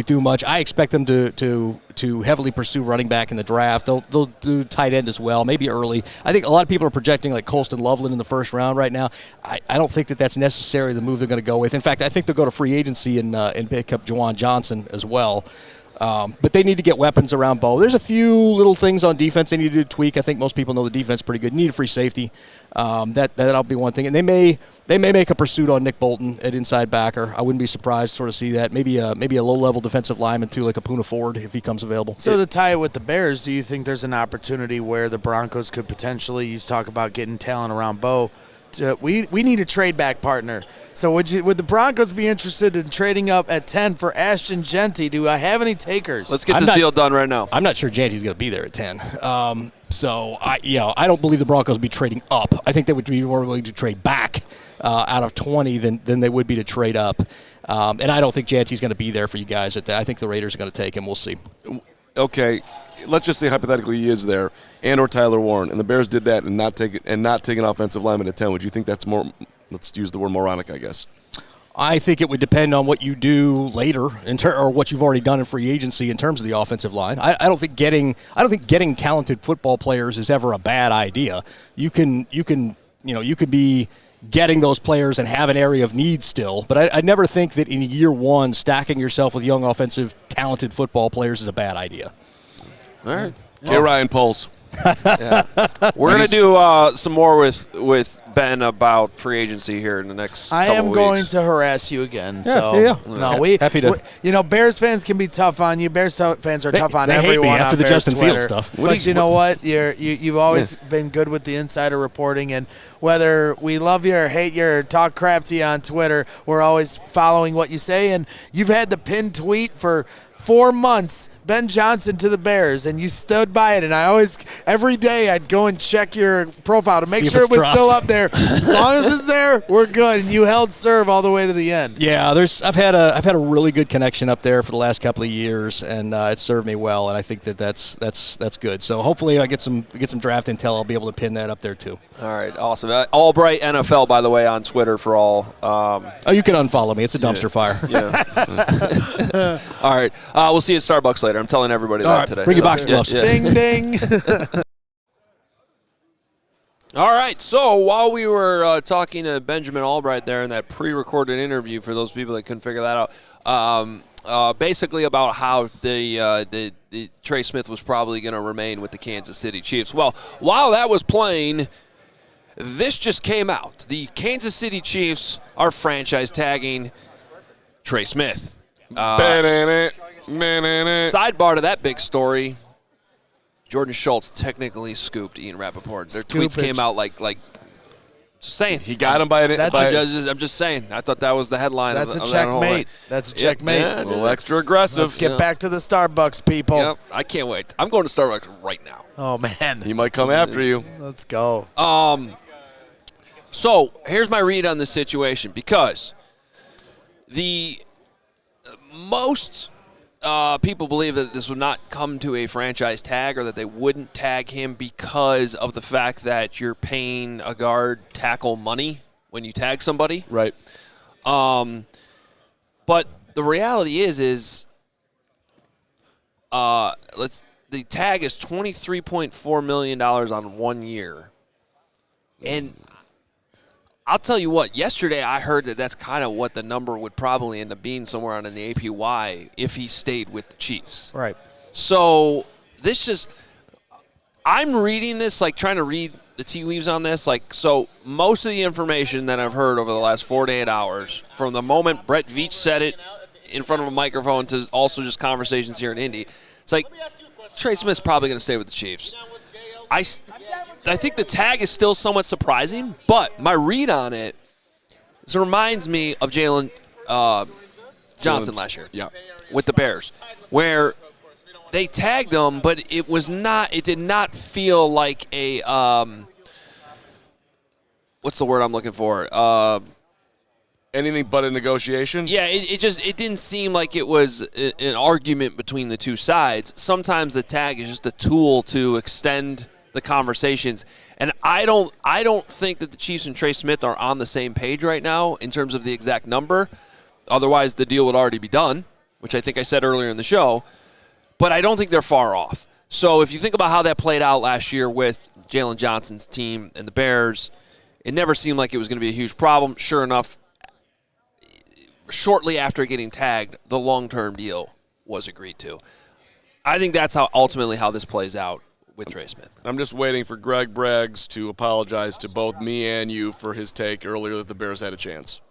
do much. I expect them to heavily pursue running back in the draft. They'll do tight end as well, maybe early. I think a lot of people are projecting like Colston Loveland in the first round right now. I don't think that's necessarily the move they're going to go with. In fact, I think they'll go to free agency and pick up Juwan Johnson as well. But they need to get weapons around Bo. There's a few little things on defense they need to tweak. I think most people know the defense pretty good. You need a free safety. That'll be one thing. And they may make a pursuit on Nick Bolton at inside backer. I wouldn't be surprised to sort of see that. Maybe a low-level defensive lineman too, like a Poona Ford if he comes available. So to tie it with the Bears, do you think there's an opportunity where the Broncos could potentially, you talk about getting talent around Bo, we need a trade-back partner. So would the Broncos be interested in trading up at 10 for Ashton Jeanty? Do I have any takers? Let's get this deal done right now. I'm not sure Jeanty's going to be there at 10. So I don't believe the Broncos would be trading up. I think they would be more willing to trade back out of 20 than they would be to trade up. And I don't think Jeanty's going to be there for you guys. I think the Raiders are going to take him. We'll see. Okay, let's just say hypothetically he is there, and or Tyler Warren, and the Bears did that and not take an offensive lineman at 10. Would you think that's more? Let's use the word moronic, I guess. I think it would depend on what you do later, or what you've already done in free agency in terms of the offensive line. I don't think getting talented football players is ever a bad idea. You could be getting those players and have an area of need still, but I never think that in year one stacking yourself with young offensive talented football players is a bad idea. All right. Get Ryan Poles. Yeah. We're going to do some more with Ben about free agency here in the next couple I am weeks. going to harass you again. Happy to. Bears fans can be tough on you. Bears fans are tough on they hate everyone me after on the Bears Justin Twitter. Fields stuff. But you know what? You've always been good with the insider reporting, and whether we love you or hate you or talk crap to you on Twitter, we're always following what you say. And you've had the pinned tweet for 4 months, Ben Johnson to the Bears, and you stood by it. And every day I'd go and check your profile to make sure it was still up there. As long as it's there, we're good. And you held serve all the way to the end. Yeah, I've had a really good connection up there for the last couple of years, and it served me well. And I think that's good. So hopefully I get some draft intel. I'll be able to pin that up there too. All right, awesome. Albright NFL, by the way, on Twitter for all. You can unfollow me. It's a dumpster fire. Yeah. All right. We'll see you at Starbucks later. I'm telling everybody that today. Bring your boxing gloves. Yeah. Ding, ding. All right. So while we were talking to Benjamin Albright there in that pre-recorded interview, for those people that couldn't figure that out, basically about how the Trey Smith was probably going to remain with the Kansas City Chiefs. Well, while that was playing, this just came out. The Kansas City Chiefs are franchise tagging Trey Smith. Sidebar to that big story, Jordan Schultz technically scooped Ian Rappaport. Their tweets came out like just saying. He got him by it. I'm just saying. I thought that was the headline. That's of a checkmate. That's a checkmate. Yeah, a little extra aggressive. Let's get back to the Starbucks, people. Yep, I can't wait. I'm going to Starbucks right now. Oh, man. He might come after you. Let's go. So here's my read on this situation, because the most people believe that this would not come to a franchise tag, or that they wouldn't tag him because of the fact that you're paying a guard tackle money when you tag somebody. Right. But the reality is the tag is $23.4 million on 1 year. And I'll tell you what, yesterday I heard that that's kind of what the number would probably end up being, somewhere on in the APY, if he stayed with the Chiefs. Right. So I'm reading this, like trying to read the tea leaves on this. So most of the information that I've heard over the last 4 to 8 hours, from the moment Brett Veach said it in front of a microphone to also just conversations here in Indy, it's like Trey Smith's probably going to stay with the Chiefs. I think the tag is still somewhat surprising, but my read on it is it reminds me of Jalen Johnson last year with the Bears, where they tagged him, but it did not feel like a what's the word I'm looking for? Anything but a negotiation? Yeah, it didn't seem like it was an argument between the two sides. Sometimes the tag is just a tool to extend the conversations. And I don't think that the Chiefs and Trey Smith are on the same page right now in terms of the exact number. Otherwise, the deal would already be done, which I think I said earlier in the show. But I don't think they're far off. So if you think about how that played out last year with Jalen Johnson's team and the Bears, it never seemed like it was going to be a huge problem. Sure enough, shortly after getting tagged, the long-term deal was agreed to. I think that's ultimately how this plays out with Trey Smith. I'm just waiting for Greg Braggs to apologize to both me and you for his take earlier that the Bears had a chance.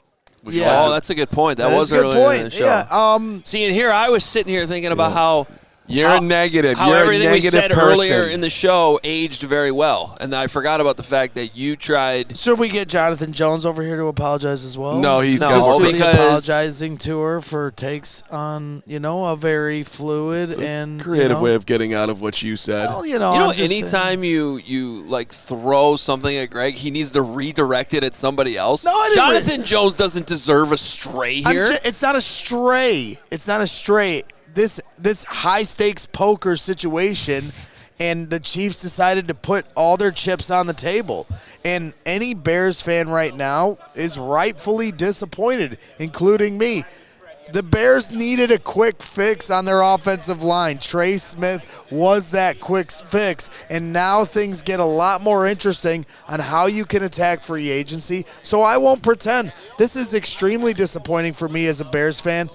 Oh, that's a good point. That was earlier in the show. Yeah, see, and here I was sitting here thinking about how negative. How You're everything a negative we said person. earlier in the show aged very well, and I forgot about the fact that you tried. Should we get Jonathan Jones over here to apologize as well? No, he's just good. do the apologizing to her for takes on a very fluid and creative way of getting out of what you said. Well, anytime you like throw something at Greg, he needs to redirect it at somebody else. No, I didn't Jonathan Jones doesn't deserve a stray here. It's not a stray. It's not a stray. This high-stakes poker situation, and the Chiefs decided to put all their chips on the table. And any Bears fan right now is rightfully disappointed, including me. The Bears needed a quick fix on their offensive line. Trey Smith was that quick fix, and now things get a lot more interesting on how you can attack free agency. So I won't pretend. This is extremely disappointing for me as a Bears fan.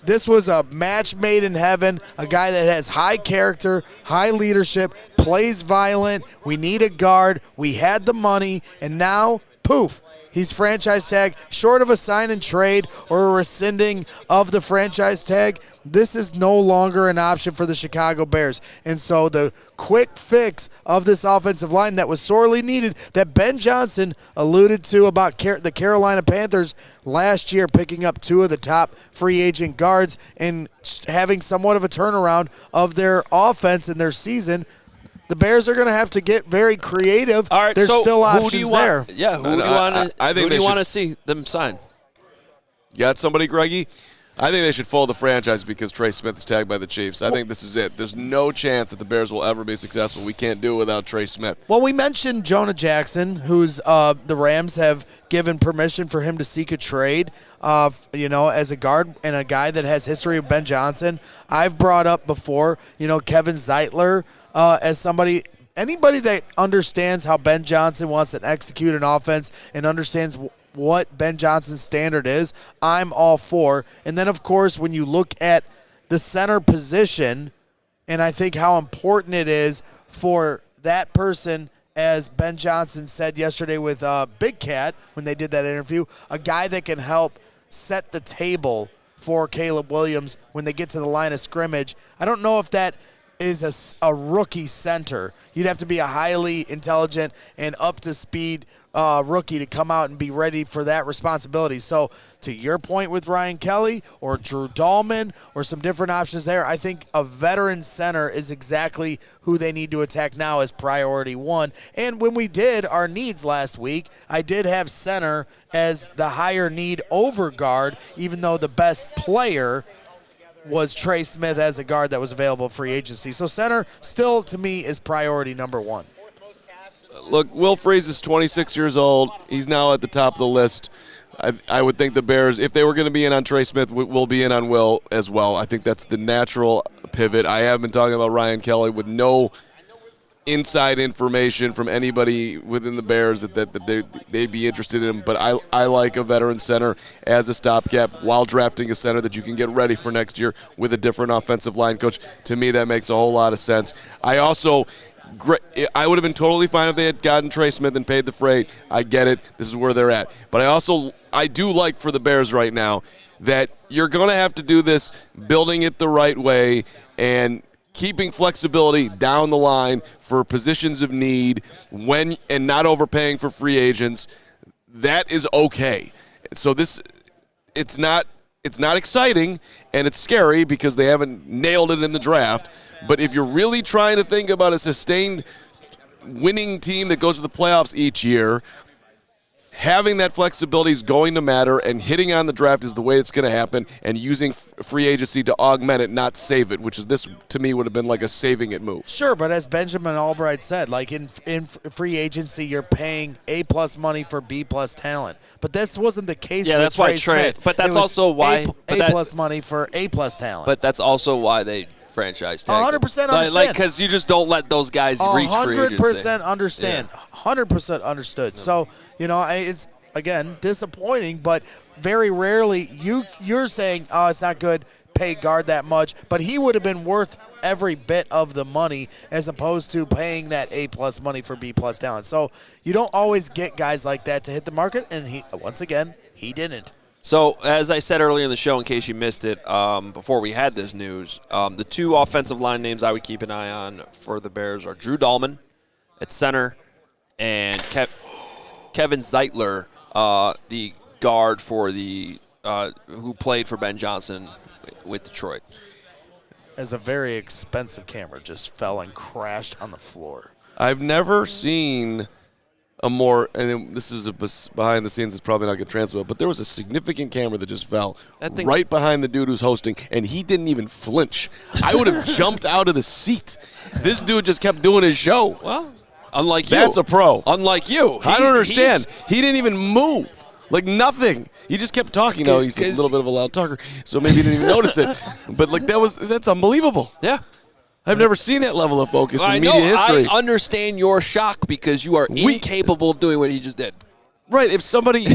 This was a match made in heaven, a guy that has high character, high leadership, plays violent. We need a guard. We had the money, and now, poof, he's franchise tag. Short of a sign and trade or a rescinding of the franchise tag, this is no longer an option for the Chicago Bears. And so the quick fix of this offensive line that was sorely needed, that Ben Johnson alluded to about the Carolina Panthers last year, picking up two of the top free agent guards and having somewhat of a turnaround of their offense in their season. The Bears are going to have to get very creative. All right, there's so still who options do you there. want? Yeah, who do you want to see them sign? You got somebody, Greggy? I think they should fold the franchise because Trey Smith is tagged by the Chiefs. I think this is it. There's no chance that the Bears will ever be successful. We can't do it without Trey Smith. Well, we mentioned Jonah Jackson, who's the Rams have given permission for him to seek a trade, as a guard and a guy that has history of Ben Johnson. I've brought up before, Kevin Zeitler as anybody that understands how Ben Johnson wants to execute an offense and understands what Ben Johnson's standard is, I'm all for. And then, of course, when you look at the center position, and I think how important it is for that person, as Ben Johnson said yesterday with Big Cat when they did that interview, a guy that can help set the table for Caleb Williams when they get to the line of scrimmage. I don't know if that is a rookie center. You'd have to be a highly intelligent and up-to-speed rookie to come out and be ready for that responsibility. So to your point with Ryan Kelly or Drew Dahlman or some different options there, I think a veteran center is exactly who they need to attack now as priority one. And when we did our needs last week, I did have center as the higher need over guard, even though the best player was Trey Smith as a guard that was available free agency. So center still, to me, is priority number one. Look, Will Freeze is 26 years old. He's now at the top of the list. I would think the Bears, if they were going to be in on Trey Smith, will be in on Will as well. I think that's the natural pivot. I have been talking about Ryan Kelly with no inside information from anybody within the Bears that they'd be interested in him. But I like a veteran center as a stopgap while drafting a center that you can get ready for next year with a different offensive line coach. To me, that makes a whole lot of sense. I would have been totally fine if they had gotten Trey Smith and paid the freight. I get it. This is where they're at. But I do like for the Bears right now that you're going to have to do this building it the right way and keeping flexibility down the line for positions of need and not overpaying for free agents. That is okay. So it's not exciting and it's scary because they haven't nailed it in the draft. But if you're really trying to think about a sustained winning team that goes to the playoffs each year, having that flexibility is going to matter, and hitting on the draft is the way it's going to happen, and using free agency to augment it, not save it, which is this, to me, would have been like a saving it move. Sure, but as Benjamin Albright said, like in free agency, you're paying A+ money for B+ talent. But this wasn't the case with that's why Trey Smith. But that's also why A+ money for A+ talent. But that's also why they franchise tag. 100% understand. Because you just don't let those guys reach free agency. 100% understand. 100% understood. Yeah. So, it's, again, disappointing, but very rarely you're saying, oh, it's not good, pay guard that much. But he would have been worth every bit of the money as opposed to paying that A+ money for B+ talent. So you don't always get guys like that to hit the market, and he didn't. So, as I said earlier in the show, in case you missed it, before we had this news, the two offensive line names I would keep an eye on for the Bears are Drew Dahlman at center and Kevin Zeitler, the guard for who played for Ben Johnson with Detroit. As a very expensive camera just fell and crashed on the floor. I've never seen a more, and this is behind the scenes, it's probably not going to translate, but there was a significant camera that just fell right behind the dude who's hosting, and he didn't even flinch. I would have jumped out of the seat. This dude just kept doing his show. Well, unlike you. That's a pro. Unlike you. I don't understand. He didn't even move. Like nothing. He just kept talking. No, he's a little bit of a loud talker, so maybe he didn't even notice it. But like that's unbelievable. Yeah. I've never seen that level of focus in media history. I understand your shock because you are incapable of doing what he just did. Right. If somebody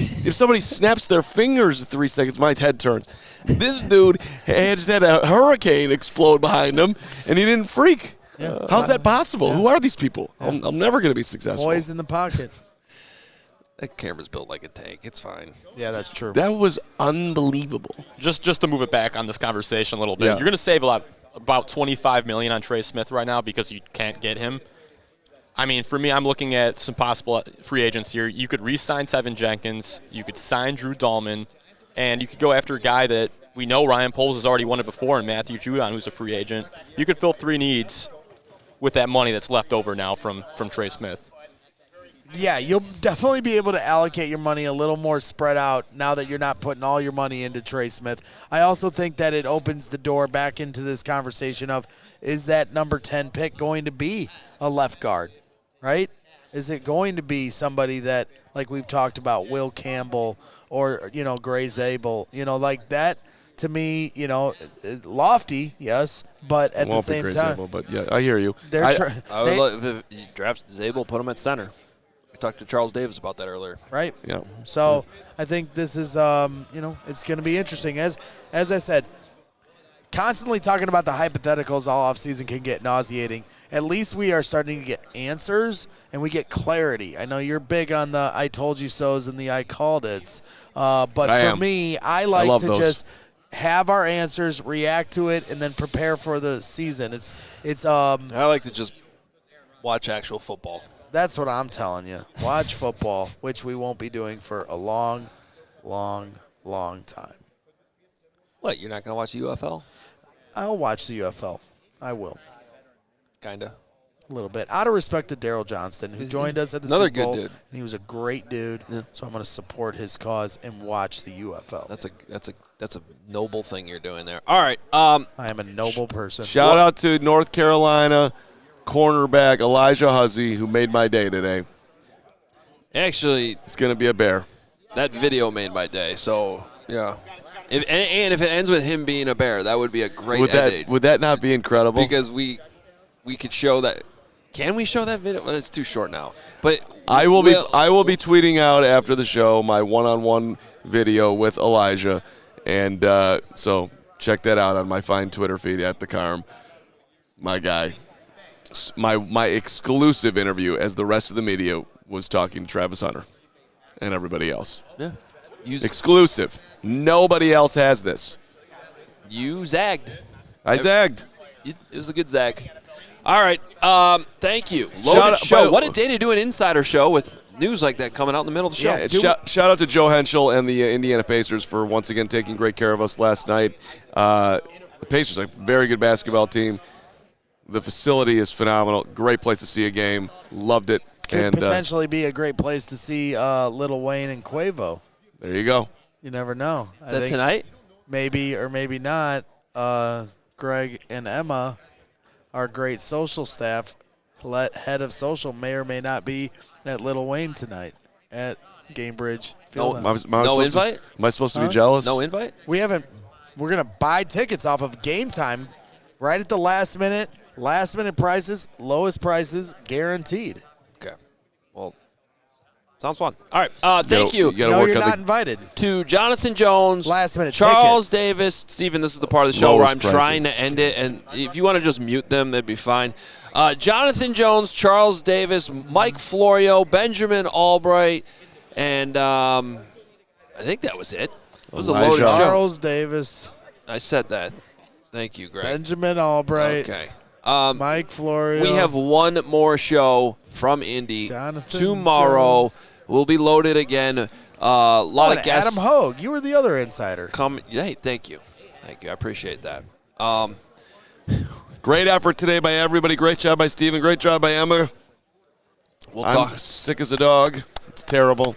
snaps their fingers 3 seconds, my head turns. This dude just had a hurricane explode behind him, and he didn't freak. Yeah. How's that possible? Yeah. Who are these people? Yeah. I'm never going to be successful. Boys in the pocket. That camera's built like a tank. It's fine. Yeah, that's true. That was unbelievable. Just to move it back on this conversation a little bit, you're going to save about $25 million on Trey Smith right now because you can't get him. I mean, for me, I'm looking at some possible free agents here. You could re-sign Tevin Jenkins. You could sign Drew Dahlman. And you could go after a guy that we know Ryan Poles has already won it before, and Matthew Judon, who's a free agent. You could fill 3 needs with that money that's left over now from Trey Smith. Yeah, you'll definitely be able to allocate your money a little more spread out now that you're not putting all your money into Trey Smith. I also think that it opens the door back into this conversation of, is that number 10 pick going to be a left guard, right? Is it going to be somebody that, like we've talked about, Will Campbell or, Gray Zabel, like that? To me, is lofty, yes, but at the same time. Zabel, but yeah, I hear you. I would love if you draft Zabel, put him at center. Talked to Charles Davis about that earlier. Right. Yeah. So I think this is, it's going to be interesting. As I said, constantly talking about the hypotheticals all offseason can get nauseating. At least we are starting to get answers and we get clarity. I know you're big on the I told you so's and the I called it's. But for me, I like to just have our answers, react to it, and then prepare for the season. I like to just watch actual football. That's what I'm telling you. Watch football, which we won't be doing for a long, long, long time. What, you're not going to watch the UFL? I'll watch the UFL. I will. Kind of. A little bit. Out of respect to Daryl Johnston, who joined us at the Super Bowl. Another good dude. And he was a great dude, so I'm going to support his cause and watch the UFL. That's a noble thing you're doing there. All right. I am a noble person. Shout out to North Carolina cornerback Elijah Huzzy, who made my day today. Actually, it's going to be a Bear. That video made my day, so, yeah. If it ends with him being a Bear, that would be a great edit. Would that not be incredible? Because we could show that. Can we show that video? Well, it's too short now. But I will be tweeting out after the show my one-on-one video with Elijah, and so check that out on my fine Twitter feed at the Carm. My guy. My exclusive interview, as the rest of the media was talking to Travis Hunter and everybody else. Yeah. Exclusive. Nobody else has this. You zagged. I zagged. It was a good zag. All right. Thank you. Loaded show. What a day to do an insider show with news like that coming out in the middle of the show. Yeah, shout out to Joe Henschel and the Indiana Pacers for once again taking great care of us last night. The Pacers are a very good basketball team. The facility is phenomenal. Great place to see a game. Loved it. Could potentially be a great place to see Lil Wayne and Quavo. There you go. You never know. Is that tonight? Maybe or maybe not. Greg and Emma, our great social staff, head of social, may or may not be at Lil Wayne tonight at Gamebridge Fieldhouse. No invite? Am I supposed to be jealous? No invite? We haven't. We're gonna buy tickets off of Game Time, right at the last minute. Last minute prices, lowest prices guaranteed. Okay. Well, sounds fun. All right. Thank you. No, you're not invited. To Jonathan Jones, Last minute Charles tickets. Davis, Stephen. This is the part of the show where Lowest I'm prices. trying to end it, and if you want to just mute them, that'd be fine. Jonathan Jones, Charles Davis, Mike Florio, Benjamin Albright, and I think that was it. It was a loaded Elijah. show. Charles Davis, I said that. Thank you, Greg. Benjamin Albright, Okay. Mike Florio. We have one more show from Indy Jonathan tomorrow. Jones. We'll be loaded again. A lot of guests. Adam Hogue. You were the other insider. Hey, thank you. Thank you. I appreciate that. Great effort today by everybody. Great job by Steven. Great job by Emma. We'll I'm talk. sick as a dog. It's terrible.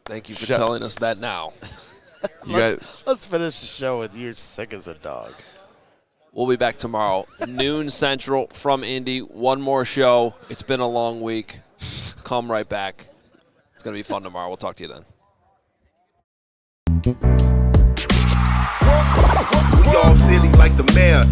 Thank you for telling us that now. You guys, Let's finish the show with you're sick as a dog. We'll be back tomorrow, noon Central from Indy. One more show. It's been a long week. Come right back. It's going to be fun tomorrow. We'll talk to you then. We all silly like the mayor.